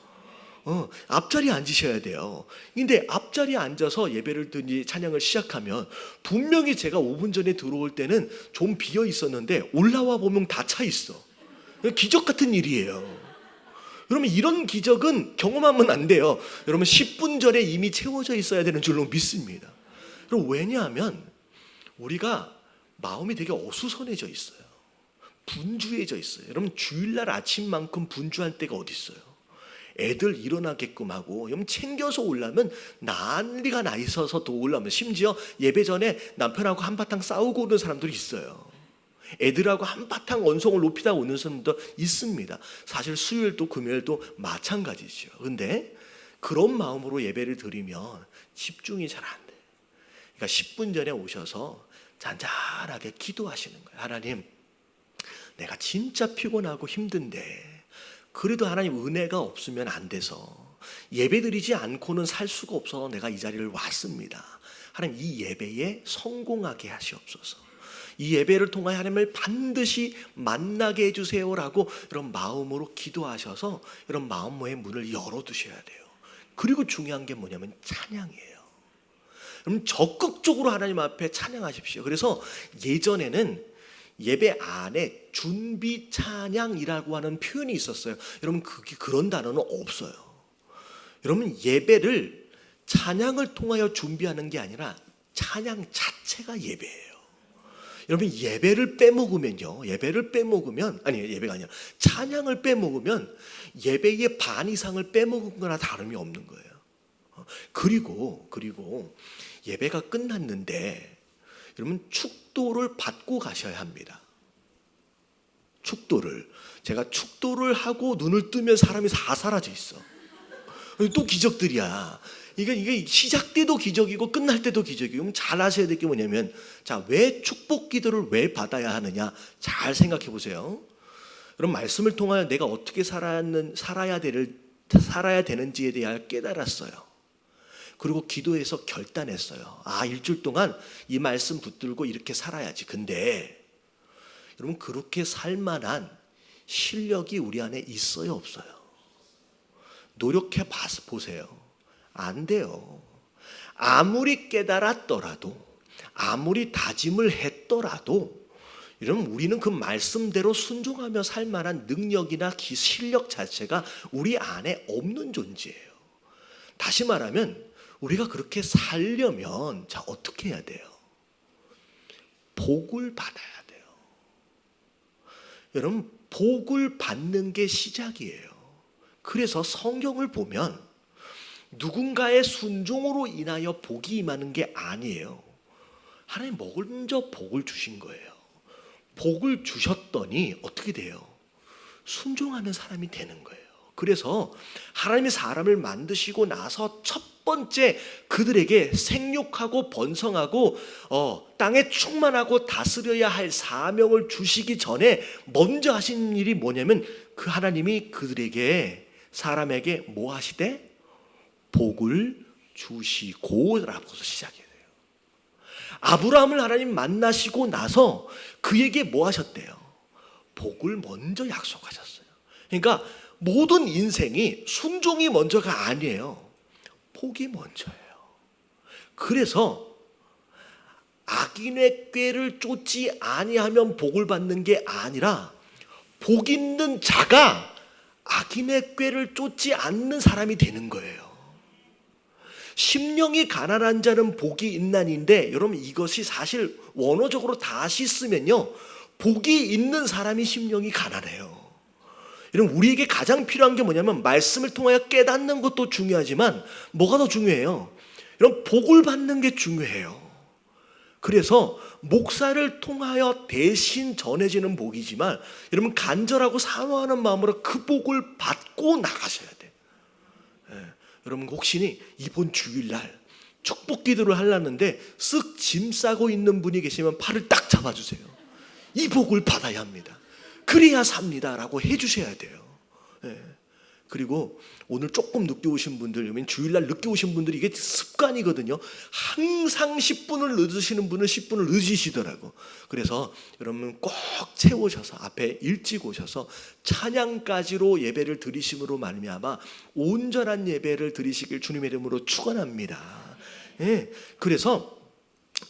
A: 앞자리에 앉으셔야 돼요. 근데 앞자리에 앉아서 예배를 드니 찬양을 시작하면 분명히 제가 5분 전에 들어올 때는 좀 비어 있었는데 올라와 보면 다 차 있어. 기적 같은 일이에요. 여러분 이런 기적은 경험하면 안 돼요. 여러분 10분 전에 이미 채워져 있어야 되는 줄로 믿습니다. 그럼 왜냐하면 우리가 마음이 되게 어수선해져 있어요. 분주해져 있어요. 여러분 주일날 아침만큼 분주한 때가 어디 있어요? 애들 일어나게끔 하고 여러분 챙겨서 올라면 난리가 나 있어서 더 올라면, 심지어 예배 전에 남편하고 한바탕 싸우고 오는 사람들이 있어요. 애들하고 한바탕 언성을 높이다 오는 사람도 있습니다. 사실 수요일도 금요일도 마찬가지죠. 근데 그런 마음으로 예배를 드리면 집중이 잘 안 돼요. 그러니까 10분 전에 오셔서 잔잔하게 기도하시는 거예요. 하나님, 내가 진짜 피곤하고 힘든데 그래도 하나님 은혜가 없으면 안 돼서 예배드리지 않고는 살 수가 없어서 내가 이 자리를 왔습니다. 하나님 이 예배에 성공하게 하시옵소서. 이 예배를 통하여 하나님을 반드시 만나게 해주세요라고 이런 마음으로 기도하셔서 이런 마음의 문을 열어두셔야 돼요. 그리고 중요한 게 뭐냐면 찬양이에요. 그럼 적극적으로 하나님 앞에 찬양하십시오. 그래서 예전에는 예배 안에 준비 찬양이라고 하는 표현이 있었어요. 여러분 그런 단어는 없어요. 여러분 예배를 찬양을 통하여 준비하는 게 아니라 찬양 자체가 예배예요. 여러분 예배를 빼먹으면요, 예배가 아니라 찬양을 빼먹으면 예배의 반 이상을 빼먹은 거나 다름이 없는 거예요. 그리고 예배가 끝났는데 여러분 축도를 받고 가셔야 합니다. 제가 축도를 하고 눈을 뜨면 사람이 다 사라져 있어. 또 기적들이야. 이게 시작 때도 기적이고 끝날 때도 기적이고. 그럼 잘 아셔야 될 게 뭐냐면, 자, 왜 축복 기도를 왜 받아야 하느냐 잘 생각해 보세요. 그럼 말씀을 통하여 내가 어떻게 살아야 되는지에 대하여 깨달았어요. 그리고 기도해서 결단했어요. 일주일 동안 이 말씀 붙들고 이렇게 살아야지. 근데 여러분 그렇게 살 만한 실력이 우리 안에 있어요, 없어요? 노력해 보세요. 안 돼요. 아무리 깨달았더라도, 아무리 다짐을 했더라도 여러분 우리는 그 말씀대로 순종하며 살 만한 능력이나 실력 자체가 우리 안에 없는 존재예요. 다시 말하면 우리가 그렇게 살려면 자 어떻게 해야 돼요? 복을 받아야 돼요. 여러분 복을 받는 게 시작이에요. 그래서 성경을 보면 누군가의 순종으로 인하여 복이 임하는 게 아니에요. 하나님 먼저 복을 주신 거예요. 복을 주셨더니 어떻게 돼요? 순종하는 사람이 되는 거예요. 그래서 하나님이 사람을 만드시고 나서 첫 번째 그들에게 생육하고 번성하고 땅에 충만하고 다스려야 할 사명을 주시기 전에 먼저 하신 일이 뭐냐면 그 하나님이 그들에게 사람에게 뭐 하시되 복을 주시고라고서 시작해요. 아브라함을 하나님 만나시고 나서 그에게 뭐 하셨대요? 복을 먼저 약속하셨어요. 그러니까 모든 인생이 순종이 먼저가 아니에요. 복이 먼저예요. 그래서 악인의 꾀를 쫓지 아니하면 복을 받는 게 아니라 복 있는 자가 악인의 꾀를 쫓지 않는 사람이 되는 거예요. 심령이 가난한 자는 복이 있나니인데, 여러분 이것이 사실 원어적으로 다시 쓰면요, 복이 있는 사람이 심령이 가난해요. 여러분 우리에게 가장 필요한 게 뭐냐면 말씀을 통하여 깨닫는 것도 중요하지만 뭐가 더 중요해요? 여러분 복을 받는 게 중요해요. 그래서 목사를 통하여 대신 전해지는 복이지만 여러분 간절하고 사모하는 마음으로 그 복을 받고 나가셔야 돼요. 여러분 혹시 이번 주일날 축복 기도를 하려는데 쓱 짐 싸고 있는 분이 계시면 팔을 딱 잡아주세요. 이 복을 받아야 합니다. 그래야 삽니다 라고 해주셔야 돼요. 그리고 오늘 조금 늦게 오신 분들, 주일날 늦게 오신 분들이 이게 습관이거든요. 항상 10분을 늦으시는 분은 10분을 늦으시더라고. 그래서 여러분 꼭 채우셔서 앞에 일찍 오셔서 찬양까지로 예배를 드리심으로 말미암아 온전한 예배를 드리시길 주님의 이름으로 축원합니다. 그래서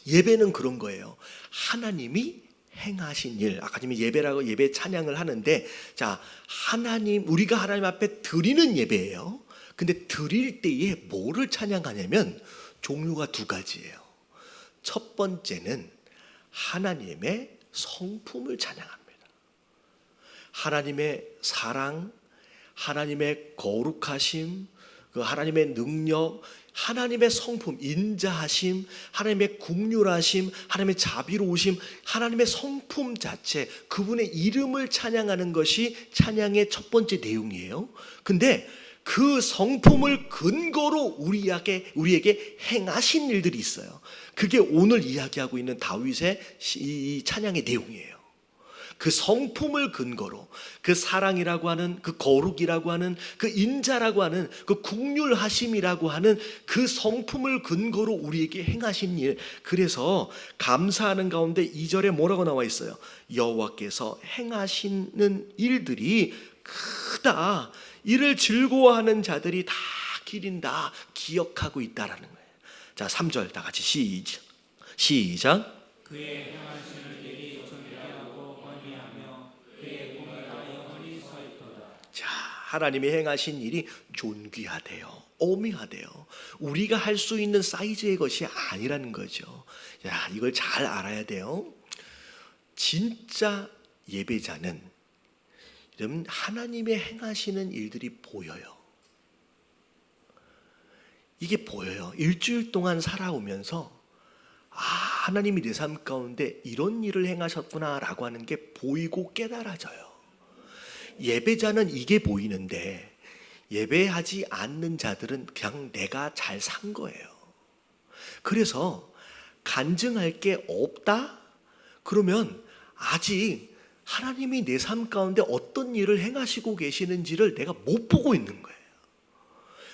A: 예배는 그런 거예요. 하나님이 행하신 일, 아까 예배라고 예배 찬양을 하는데, 자, 하나님, 우리가 하나님 앞에 드리는 예배예요. 근데 드릴 때에 뭐를 찬양하냐면 종류가 두 가지예요. 첫 번째는 하나님의 성품을 찬양합니다. 하나님의 사랑, 하나님의 거룩하심, 그 하나님의 능력, 하나님의 성품, 인자하심, 하나님의 긍휼하심, 하나님의 자비로우심, 하나님의 성품 자체, 그분의 이름을 찬양하는 것이 찬양의 첫 번째 내용이에요. 근데 그 성품을 근거로 우리에게 행하신 일들이 있어요. 그게 오늘 이야기하고 있는 다윗의 이 찬양의 내용이에요. 그 성품을 근거로, 그 사랑이라고 하는, 그 거룩이라고 하는, 그 인자라고 하는, 그 긍휼하심이라고 하는 그 성품을 근거로 우리에게 행하신 일. 그래서 감사하는 가운데 2절에 뭐라고 나와 있어요? 여호와께서 행하시는 일들이 크다. 이를 즐거워하는 자들이 다 기린다. 기억하고 있다라는 거예요. 자, 3절 다 같이 시작.
B: 그의 행하시는 일이 존귀하고 권위하며 그의 공의가 영원히 서 있도다.
A: 자, 하나님이 행하신 일이 존귀하대요. 오묘하대요. 우리가 할 수 있는 사이즈의 것이 아니라는 거죠. 자, 이걸 잘 알아야 돼요. 진짜 예배자는 여러분 하나님의 행하시는 일들이 보여요. 이게 보여요. 일주일 동안 살아오면서 하나님이 내 삶 가운데 이런 일을 행하셨구나 라고 하는 게 보이고 깨달아져요. 예배자는 이게 보이는데 예배하지 않는 자들은 그냥 내가 잘 산 거예요. 그래서 간증할 게 없다? 그러면 아직 하나님이 내 삶 가운데 어떤 일을 행하시고 계시는지를 내가 못 보고 있는 거예요.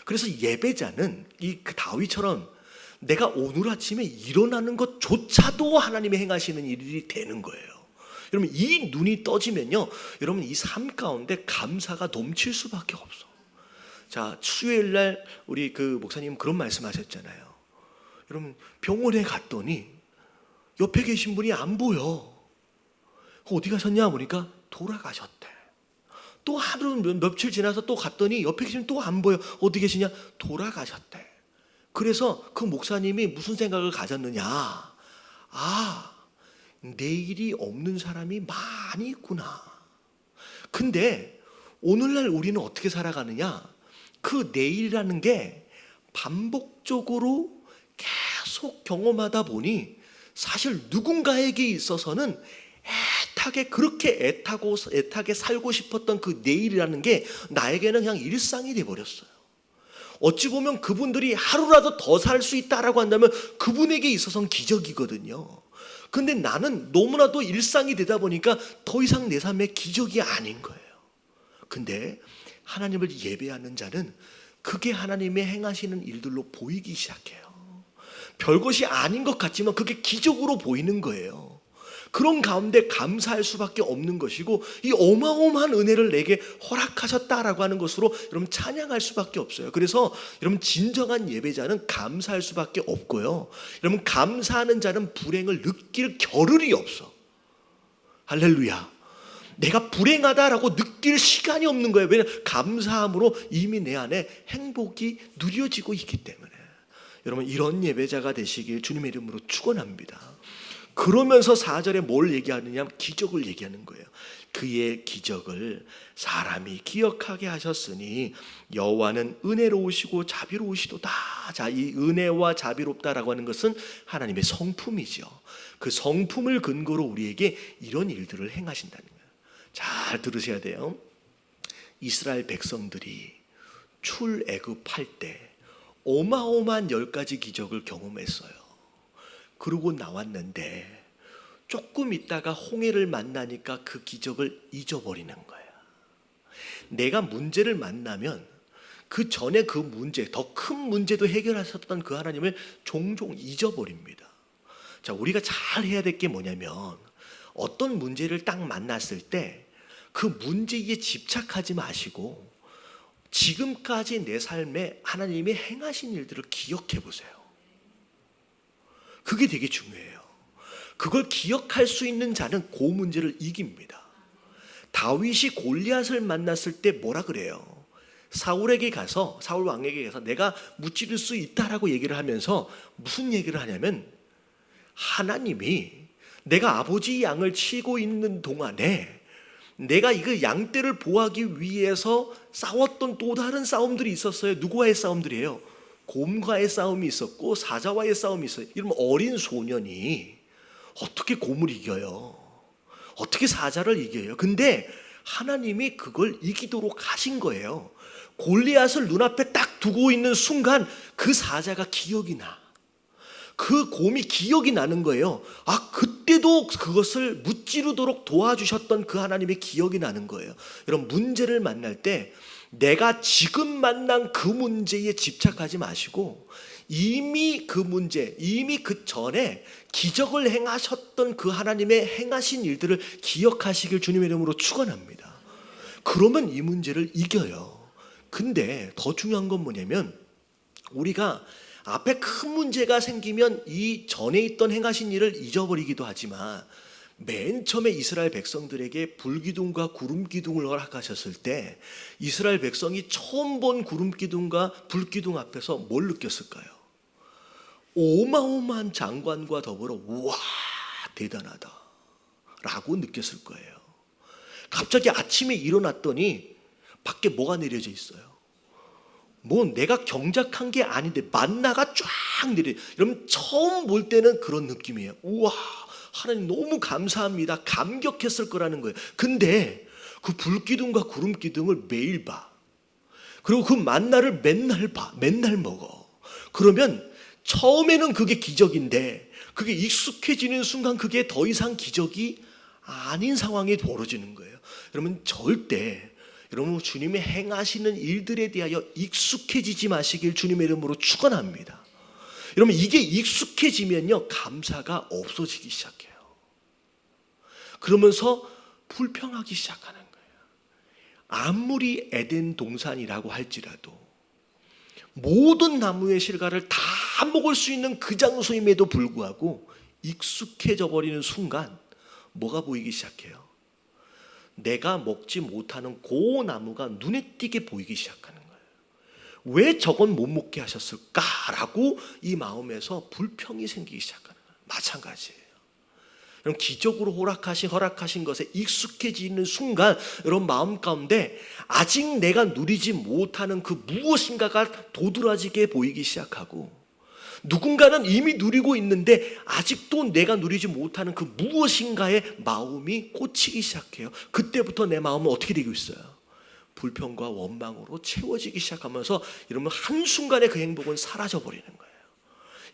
A: 그래서 예배자는 그 다윗처럼 내가 오늘 아침에 일어나는 것조차도 하나님이 행하시는 일이 되는 거예요. 여러분 이 눈이 떠지면요, 여러분 이 삶 가운데 감사가 넘칠 수밖에 없어. 자, 수요일날 우리 그 목사님 그런 말씀하셨잖아요. 여러분 병원에 갔더니 옆에 계신 분이 안 보여. 어디 가셨냐 보니까 돌아가셨대. 또 하루 며칠 지나서 또 갔더니 옆에 계신 분 또 안 보여. 어디 계시냐? 돌아가셨대. 그래서 그 목사님이 무슨 생각을 가졌느냐? 내일이 없는 사람이 많이 있구나. 근데 오늘날 우리는 어떻게 살아가느냐? 그 내일이라는 게 반복적으로 계속 경험하다 보니 사실 누군가에게 있어서는 애타게 살고 싶었던 그 내일이라는 게 나에게는 그냥 일상이 돼버렸어요. 어찌 보면 그분들이 하루라도 더 살 수 있다라고 한다면 그분에게 있어서는 기적이거든요. 근데 나는 너무나도 일상이 되다 보니까 더 이상 내 삶의 기적이 아닌 거예요. 근데 하나님을 예배하는 자는 그게 하나님의 행하시는 일들로 보이기 시작해요. 별것이 아닌 것 같지만 그게 기적으로 보이는 거예요. 그런 가운데 감사할 수밖에 없는 것이고, 이 어마어마한 은혜를 내게 허락하셨다라고 하는 것으로 여러분 찬양할 수밖에 없어요. 그래서 여러분 진정한 예배자는 감사할 수밖에 없고요, 여러분 감사하는 자는 불행을 느낄 겨를이 없어. 할렐루야. 내가 불행하다라고 느낄 시간이 없는 거예요. 왜냐하면 감사함으로 이미 내 안에 행복이 누려지고 있기 때문에. 여러분 이런 예배자가 되시길 주님의 이름으로 축원합니다. 그러면서 4절에 뭘 얘기하느냐, 기적을 얘기하는 거예요. 그의 기적을 사람이 기억하게 하셨으니 여호와는 은혜로우시고 자비로우시도다. 자, 이 은혜와 자비롭다라고 하는 것은 하나님의 성품이죠. 그 성품을 근거로 우리에게 이런 일들을 행하신다는 거예요. 잘 들으셔야 돼요. 이스라엘 백성들이 출애굽할 때 어마어마한 10가지 기적을 경험했어요. 그러고 나왔는데 조금 있다가 홍해를 만나니까 그 기적을 잊어버리는 거야. 내가 문제를 만나면 그 전에 그 문제, 더 큰 문제도 해결하셨던 그 하나님을 종종 잊어버립니다. 자, 우리가 잘 해야 될 게 뭐냐면, 어떤 문제를 딱 만났을 때 그 문제에 집착하지 마시고 지금까지 내 삶에 하나님이 행하신 일들을 기억해 보세요. 그게 되게 중요해요. 그걸 기억할 수 있는 자는 그 문제를 이깁니다. 다윗이 골리앗을 만났을 때 뭐라 그래요? 사울에게 가서, 사울 왕에게 가서 내가 무찌를 수 있다라고 얘기를 하면서 무슨 얘기를 하냐면, 하나님이 내가 아버지 양을 치고 있는 동안에 내가 이거 양떼를 보호하기 위해서 싸웠던 또 다른 싸움들이 있었어요. 누구와의 싸움들이에요? 곰과의 싸움이 있었고 사자와의 싸움이 있어요. 이러면 어린 소년이 어떻게 곰을 이겨요? 어떻게 사자를 이겨요? 근데 하나님이 그걸 이기도록 하신 거예요. 골리앗을 눈앞에 딱 두고 있는 순간 그 사자가 기억이 나. 그 곰이 기억이 나는 거예요. 아, 그때도 그것을 무찌르도록 도와주셨던 그 하나님의 기억이 나는 거예요. 여러분, 문제를 만날 때 내가 지금 만난 그 문제에 집착하지 마시고 이미 그 문제, 이미 그 전에 기적을 행하셨던 그 하나님의 행하신 일들을 기억하시길 주님의 이름으로 축원합니다. 그러면 이 문제를 이겨요. 근데 더 중요한 건 뭐냐면, 우리가 앞에 큰 문제가 생기면 이 전에 있던 행하신 일을 잊어버리기도 하지만, 맨 처음에 이스라엘 백성들에게 불기둥과 구름기둥을 허락하셨을 때 이스라엘 백성이 처음 본 구름기둥과 불기둥 앞에서 뭘 느꼈을까요? 어마어마한 장관과 더불어 우와 대단하다 라고 느꼈을 거예요. 갑자기 아침에 일어났더니 밖에 뭐가 내려져 있어요? 뭐 내가 경작한 게 아닌데 만나가 쫙 내려. 여러분 처음 볼 때는 그런 느낌이에요. 우와 하나님 너무 감사합니다. 감격했을 거라는 거예요. 근데 그 불기둥과 구름기둥을 매일 봐. 그리고 그 만나를 맨날 봐. 맨날 먹어. 그러면 처음에는 그게 기적인데 그게 익숙해지는 순간 그게 더 이상 기적이 아닌 상황이 벌어지는 거예요. 여러분 절대 여러분 주님의 행하시는 일들에 대하여 익숙해지지 마시길 주님의 이름으로 축원합니다. 여러분 이게 익숙해지면요 감사가 없어지기 시작해요. 그러면서 불평하기 시작하는 거예요. 아무리 에덴 동산이라고 할지라도 모든 나무의 실과를 다 먹을 수 있는 그 장소임에도 불구하고 익숙해져 버리는 순간 뭐가 보이기 시작해요? 내가 먹지 못하는 그 나무가 눈에 띄게 보이기 시작하는 거예요. 왜 저건 못 먹게 하셨을까라고 이 마음에서 불평이 생기기 시작하는 거예요. 마찬가지예요. 여러분 기적으로 허락하신 것에 익숙해지는 순간 여러분 마음 가운데 아직 내가 누리지 못하는 그 무엇인가가 도드라지게 보이기 시작하고, 누군가는 이미 누리고 있는데 아직도 내가 누리지 못하는 그 무엇인가에 마음이 꽂히기 시작해요. 그때부터 내 마음은 어떻게 되고 있어요? 불평과 원망으로 채워지기 시작하면서 여러분 한순간에 그 행복은 사라져버리는 거예요.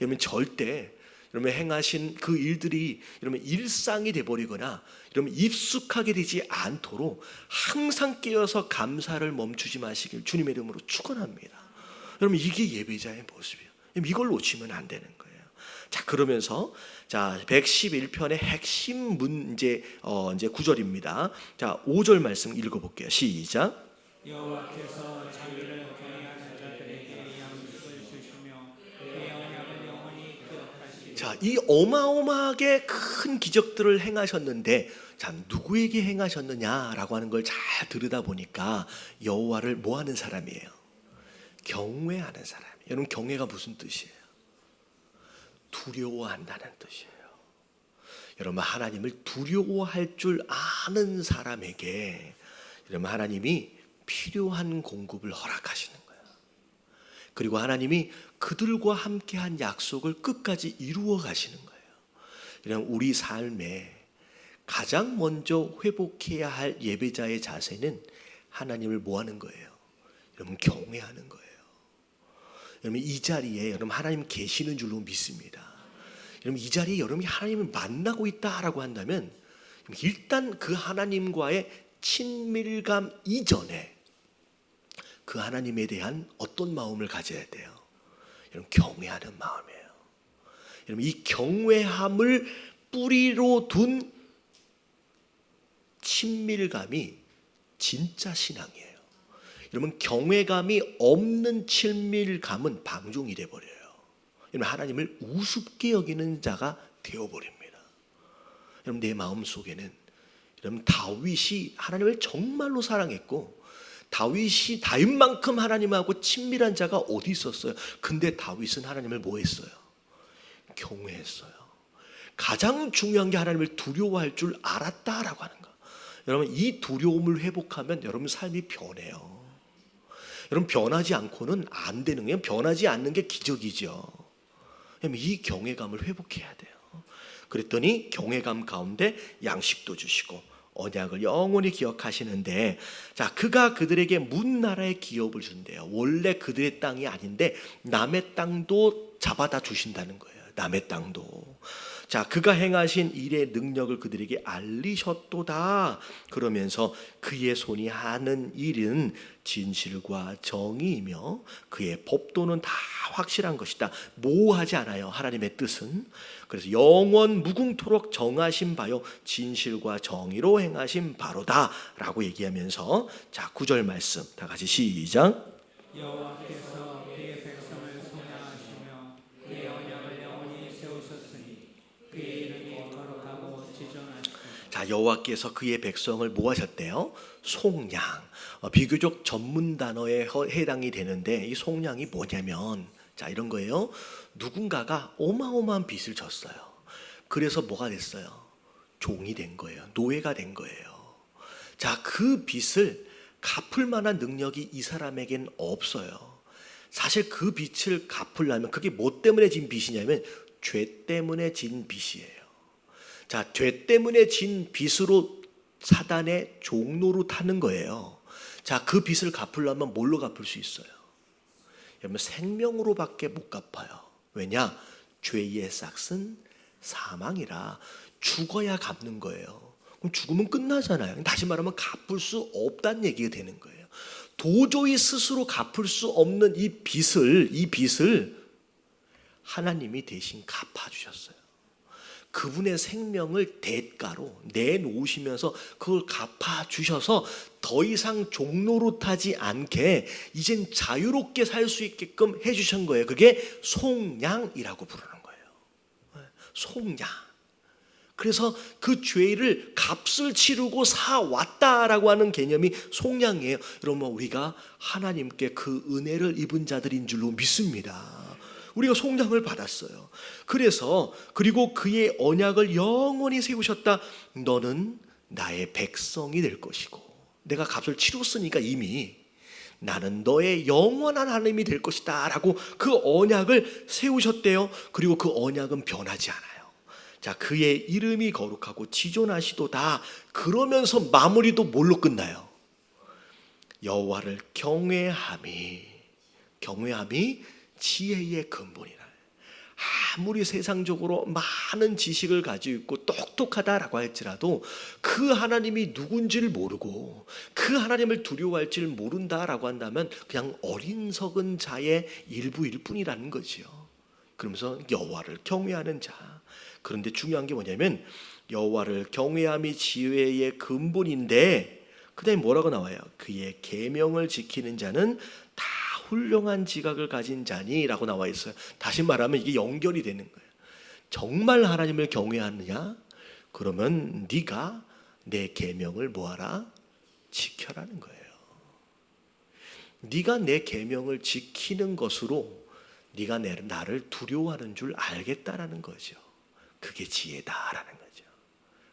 A: 여러분 절대 여러분 행하신 그 일들이 여러분 일상이 돼버리거나 여러분 익숙하게 되지 않도록 항상 깨어서 감사를 멈추지 마시길 주님의 이름으로 축원합니다. 여러분 이게 예배자의 모습이에요. 이걸 놓치면 안 되는 거예요. 자, 그러면서 자 111편의 핵심 문제 이제 9절입니다. 자 5절 말씀 읽어볼게요. 시작.
B: 여호와께서 자기를 경외하는 자들에게 양식을 주시며 그의 언약을 영원히 기억하시리로다.
A: 자, 이 어마어마하게 큰 기적들을 행하셨는데 자, 누구에게 행하셨느냐라고 하는 걸 잘 들여다 보니까 여호와를 뭐 하는 사람이에요? 경외하는 사람이에요. 여러분 경외가 무슨 뜻이에요? 두려워한다는 뜻이에요. 여러분 하나님을 두려워할 줄 아는 사람에게 여러분 하나님이 필요한 공급을 허락하시는 거예요. 그리고 하나님이 그들과 함께한 약속을 끝까지 이루어 가시는 거예요. 여러분 우리 삶에 가장 먼저 회복해야 할 예배자의 자세는 하나님을 뭐 하는 거예요? 여러분 경외하는 거예요. 여러분 이 자리에 여러분 하나님 계시는 줄로 믿습니다. 여러분 이 자리에 여러분이 하나님을 만나고 있다라고 한다면 일단 그 하나님과의 친밀감 이전에 그 하나님에 대한 어떤 마음을 가져야 돼요? 여러분 경외하는 마음이에요. 여러분 이 경외함을 뿌리로 둔 친밀감이 진짜 신앙이에요. 여러분 경외감이 없는 친밀감은 방종이 돼버려요. 여러분 하나님을 우습게 여기는 자가 되어버립니다. 여러분 내 마음 속에는 여러분 다윗이 하나님을 정말로 사랑했고 다윗이 다윗만큼 하나님하고 친밀한 자가 어디 있었어요? 근데 다윗은 하나님을 뭐 했어요? 경외했어요. 가장 중요한 게 하나님을 두려워할 줄 알았다라고 하는 거. 여러분 이 두려움을 회복하면 여러분 삶이 변해요. 여러분 변하지 않고는 안 되는 거예요. 변하지 않는 게 기적이죠. 이 경외감을 회복해야 돼요. 그랬더니 경외감 가운데 양식도 주시고 언약을 영원히 기억하시는데 자 그가 그들에게 문 나라의 기업을 준대요. 원래 그들의 땅이 아닌데 남의 땅도 잡아다 주신다는 거예요. 남의 땅도. 자 그가 행하신 일의 능력을 그들에게 알리셨도다. 그러면서 그의 손이 하는 일은 진실과 정의이며 그의 법도는 다 확실한 것이다. 모호하지 않아요. 하나님의 뜻은. 그래서 영원 무궁토록 정하신 바요 진실과 정의로 행하신 바로다 라고 얘기하면서 자 9절 말씀 다 같이 시작.
B: 여호와께서 그의 백성을 선양하시며 그의 언약을 영원히 세우셨으니 그의 이름이 거룩하고 지존하시고.
A: 자 여호와께서 그의 백성을 뭐 하셨대요? 속량. 비교적 전문 단어에 해당이 되는데 이 속량이 뭐냐면 자 이런 거예요. 누군가가 어마어마한 빚을 졌어요. 그래서 뭐가 됐어요? 종이 된 거예요. 노예가 된 거예요. 자 그 빚을 갚을 만한 능력이 이 사람에겐 없어요. 사실 그 빚을 갚으려면 그게 뭐 때문에 진 빚이냐면 죄 때문에 진 빚이에요. 자, 죄 때문에 진 빚으로 사단의 종로로 타는 거예요. 자, 그 빚을 갚으려면 뭘로 갚을 수 있어요? 여러분 생명으로밖에 못 갚아요. 왜냐? 죄의 삭은 사망이라 죽어야 갚는 거예요. 그럼 죽으면 끝나잖아요. 다시 말하면 갚을 수 없다는 얘기가 되는 거예요. 도저히 스스로 갚을 수 없는 이 빚을 하나님이 대신 갚아주셨어요. 그분의 생명을 대가로 내놓으시면서 그걸 갚아주셔서 더 이상 종로로 타지 않게 이젠 자유롭게 살 수 있게끔 해주신 거예요. 그게 속량이라고 부르는 거예요. 속량. 그래서 그 죄를 값을 치르고 사왔다라고 하는 개념이 속량이에요. 여러분 우리가 하나님께 그 은혜를 입은 자들인 줄로 믿습니다. 우리가 속량을 받았어요. 그래서 그리고 그의 언약을 영원히 세우셨다. 너는 나의 백성이 될 것이고 내가 값을 치렀으니까 이미 나는 너의 영원한 하나님이 될 것이다 라고 그 언약을 세우셨대요. 그리고 그 언약은 변하지 않아요. 자, 그의 이름이 거룩하고 지존하시도다. 그러면서 마무리도 뭘로 끝나요? 여호와를 경외함이 지혜의 근본이라. 아무리 세상적으로 많은 지식을 가지고 있고 똑똑하다라고 할지라도 그 하나님이 누군지를 모르고 그 하나님을 두려워할지를 모른다라고 한다면 그냥 어린석은 자의 일부일 뿐이라는 거지요. 그러면서 여호와를 경외하는 자. 그런데 중요한 게 뭐냐면 여호와를 경외함이 지혜의 근본인데 그다음에 뭐라고 나와요? 그의 계명을 지키는 자는 다 훌륭한 지각을 가진 자니라고 나와 있어요. 다시 말하면 이게 연결이 되는 거예요. 정말 하나님을 경외하느냐? 그러면 네가 내 계명을 뭐하라? 지켜라는 거예요. 네가 내 계명을 지키는 것으로 네가 나를 두려워하는 줄 알겠다라는 거죠. 그게 지혜다라는 거죠.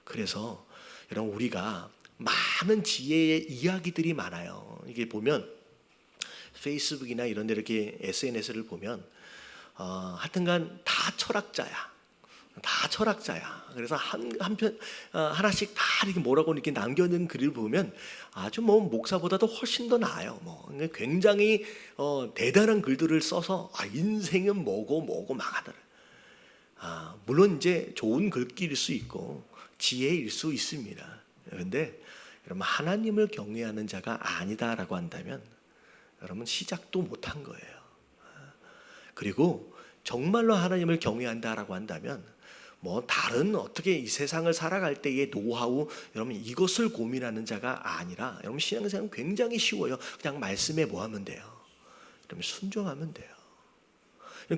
A: 그래서 여러분 우리가 많은 지혜의 이야기들이 많아요. 이게 보면 페이스북이나 이런 데 이렇게 SNS를 보면 하여튼간 다 철학자야. 다 철학자야. 그래서 한편 하나씩 다 이렇게 뭐라고 이렇게 남겨놓은 글을 보면 아주 뭐 목사보다도 훨씬 더 나아요. 뭐 굉장히 대단한 글들을 써서 인생은 뭐고 막 하더라. 물론 이제 좋은 글귀일 수 있고 지혜일 수 있습니다. 그런데 여러분 하나님을 경외하는 자가 아니다라고 한다면 여러분 시작도 못한 거예요. 그리고 정말로 하나님을 경외한다라고 한다면 뭐 다른 어떻게 이 세상을 살아갈 때의 노하우 여러분 이것을 고민하는 자가 아니라 여러분 신앙생활은 굉장히 쉬워요. 그냥 말씀에 뭐 하면 돼요? 여러분 순종하면 돼요.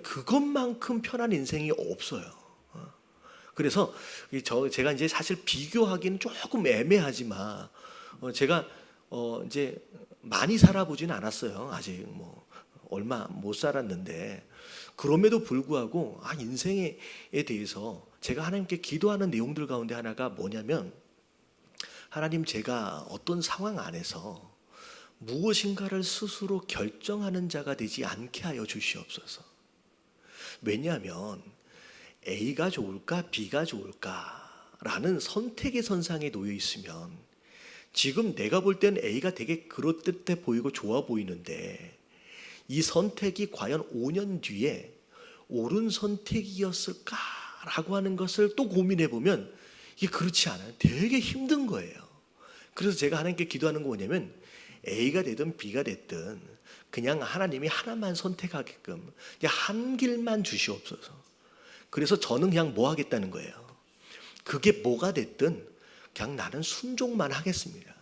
A: 그것만큼 편한 인생이 없어요. 그래서 제가 이제 사실 비교하기는 조금 애매하지만 제가 이제 많이 살아보지는 않았어요. 아직 뭐 얼마 못 살았는데 그럼에도 불구하고 인생에 대해서 제가 하나님께 기도하는 내용들 가운데 하나가 뭐냐면 하나님 제가 어떤 상황 안에서 무엇인가를 스스로 결정하는 자가 되지 않게 하여 주시옵소서. 왜냐하면 A가 좋을까 B가 좋을까라는 선택의 선상에 놓여 있으면 지금 내가 볼 때는 A가 되게 그럴듯해 보이고 좋아 보이는데 이 선택이 과연 5년 뒤에 옳은 선택이었을까라고 하는 것을 또 고민해 보면 이게 그렇지 않아요. 되게 힘든 거예요. 그래서 제가 하나님께 기도하는 거 뭐냐면 A가 되든 B가 됐든 그냥 하나님이 하나만 선택하게끔 그냥 한 길만 주시옵소서. 그래서 저는 그냥 뭐 하겠다는 거예요. 그게 뭐가 됐든 그냥 나는 순종만 하겠습니다.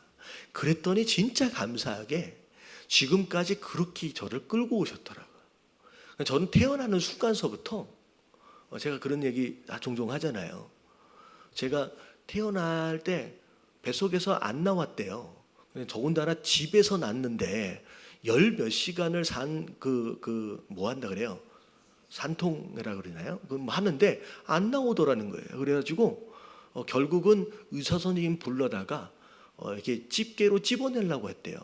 A: 그랬더니 진짜 감사하게 지금까지 그렇게 저를 끌고 오셨더라고요. 저는 태어나는 순간서부터 제가 그런 얘기 종종 하잖아요. 제가 태어날 때 뱃속에서 안 나왔대요. 더군다나 집에서 낳는데 열 몇 시간을 뭐 한다 그래요? 산통이라 그러나요? 뭐 하는데 안 나오더라는 거예요. 그래가지고 결국은 의사 선생님 불러다가 이렇게 집게로 집어내려고 했대요.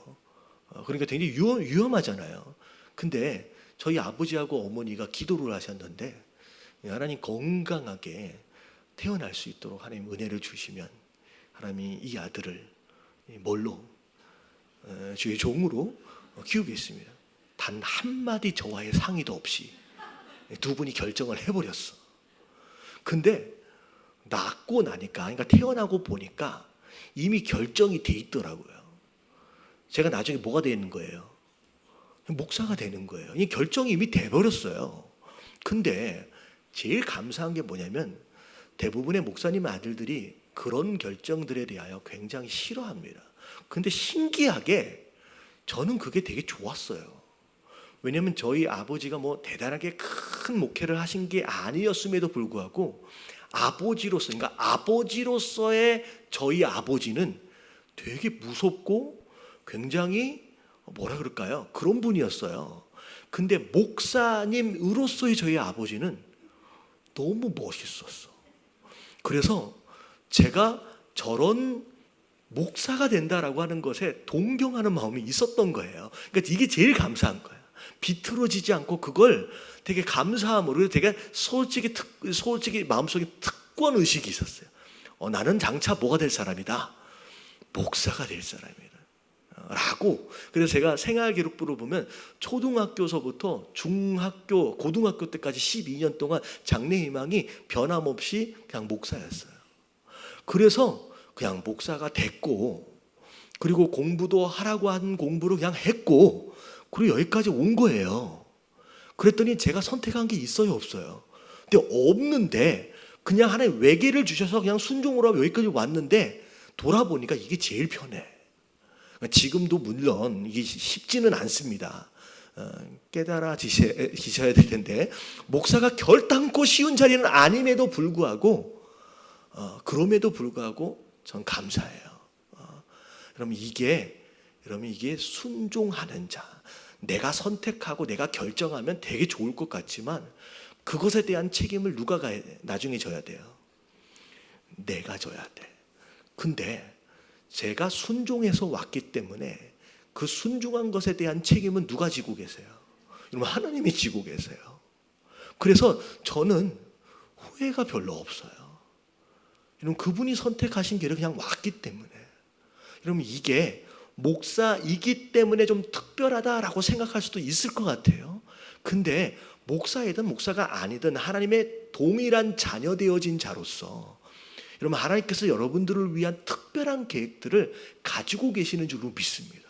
A: 그러니까 굉장히 위험하잖아요. 근데 저희 아버지하고 어머니가 기도를 하셨는데 하나님 건강하게 태어날 수 있도록 하나님 은혜를 주시면 하나님이 이 아들을 뭘로 주의 종으로 키우겠습니다. 단 한마디 저와의 상의도 없이 두 분이 결정을 해버렸어. 근데 낳고 나니까 그러니까 태어나고 보니까 이미 결정이 돼 있더라고요. 제가 나중에 뭐가 되는 거예요? 목사가 되는 거예요. 이 결정이 이미 돼버렸어요. 근데 제일 감사한 게 뭐냐면 대부분의 목사님 아들들이 그런 결정들에 대하여 굉장히 싫어합니다. 근데 신기하게 저는 그게 되게 좋았어요. 왜냐하면 저희 아버지가 뭐 대단하게 큰 목회를 하신 게 아니었음에도 불구하고 그러니까 아버지로서의 저희 아버지는 되게 무섭고 굉장히 뭐라 그럴까요? 그런 분이었어요. 근데 목사님으로서의 저희 아버지는 너무 멋있었어. 그래서 제가 저런 목사가 된다라고 하는 것에 동경하는 마음이 있었던 거예요. 그러니까 이게 제일 감사한 거예요. 비틀어지지 않고 그걸 되게 감사함으로 되게 솔직히 마음속에 특권 의식이 있었어요. 나는 장차 뭐가 될 사람이다? 목사가 될 사람이다. 라고. 그래서 제가 생활기록부를 보면 초등학교서부터 중학교, 고등학교 때까지 12년 동안 장래희망이 변함없이 그냥 목사였어요. 그래서 그냥 목사가 됐고, 그리고 공부도 하라고 한 공부를 그냥 했고, 그리고 여기까지 온 거예요. 그랬더니 제가 선택한 게 있어요, 없어요? 근데 없는데 그냥 하나의 외계를 주셔서 그냥 순종으로 하고 여기까지 왔는데, 돌아보니까 이게 제일 편해. 지금도 물론 이게 쉽지는 않습니다. 깨달아지셔야 될 텐데, 목사가 결단코 쉬운 자리는 아님에도 불구하고, 그럼에도 불구하고 전 감사해요. 여러분 이게 순종하는 자. 내가 선택하고 내가 결정하면 되게 좋을 것 같지만, 그것에 대한 책임을 누가 나중에 져야 돼요? 내가 져야 돼. 근데 제가 순종해서 왔기 때문에 그 순종한 것에 대한 책임은 누가 지고 계세요? 여러분, 하나님이 지고 계세요. 그래서 저는 후회가 별로 없어요. 여러분, 그분이 선택하신 길을 그냥 왔기 때문에. 여러분, 이게 목사이기 때문에 좀 특별하다라고 생각할 수도 있을 것 같아요. 근데 목사이든 목사가 아니든 하나님의 동일한 자녀 되어진 자로서, 여러분, 하나님께서 여러분들을 위한 특별한 계획들을 가지고 계시는 줄로 믿습니다.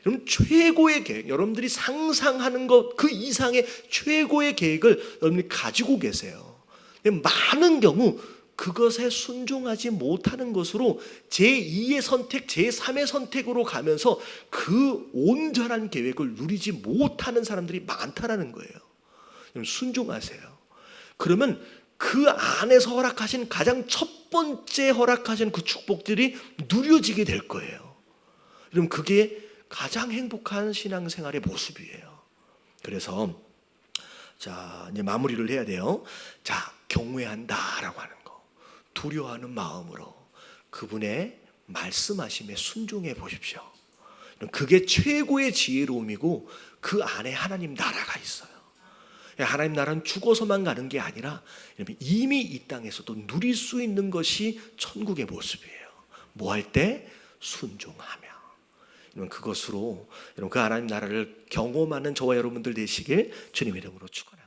A: 여러분, 최고의 계획, 여러분들이 상상하는 것 그 이상의 최고의 계획을 여러분들이 가지고 계세요. 많은 경우 그것에 순종하지 못하는 것으로 제2의 선택, 제3의 선택으로 가면서 그 온전한 계획을 누리지 못하는 사람들이 많다라는 거예요. 여러분, 순종하세요. 그러면 그 안에서 허락하신 가장 첫 번째 허락하신 그 축복들이 누려지게 될 거예요. 여러분, 그게 가장 행복한 신앙생활의 모습이에요. 그래서 자, 이제 마무리를 해야 돼요. 자, 경외한다라고 하는 거, 두려워하는 마음으로 그분의 말씀하심에 순종해 보십시오. 그게 최고의 지혜로움이고, 그 안에 하나님 나라가 있어요. 하나님 나라는 죽어서만 가는 게 아니라 이미 이 땅에서도 누릴 수 있는 것이 천국의 모습이에요. 뭐 할 때? 순종하며. 그것으로 그 하나님 나라를 경험하는 저와 여러분들 되시길 주님의 이름으로 축원합니다.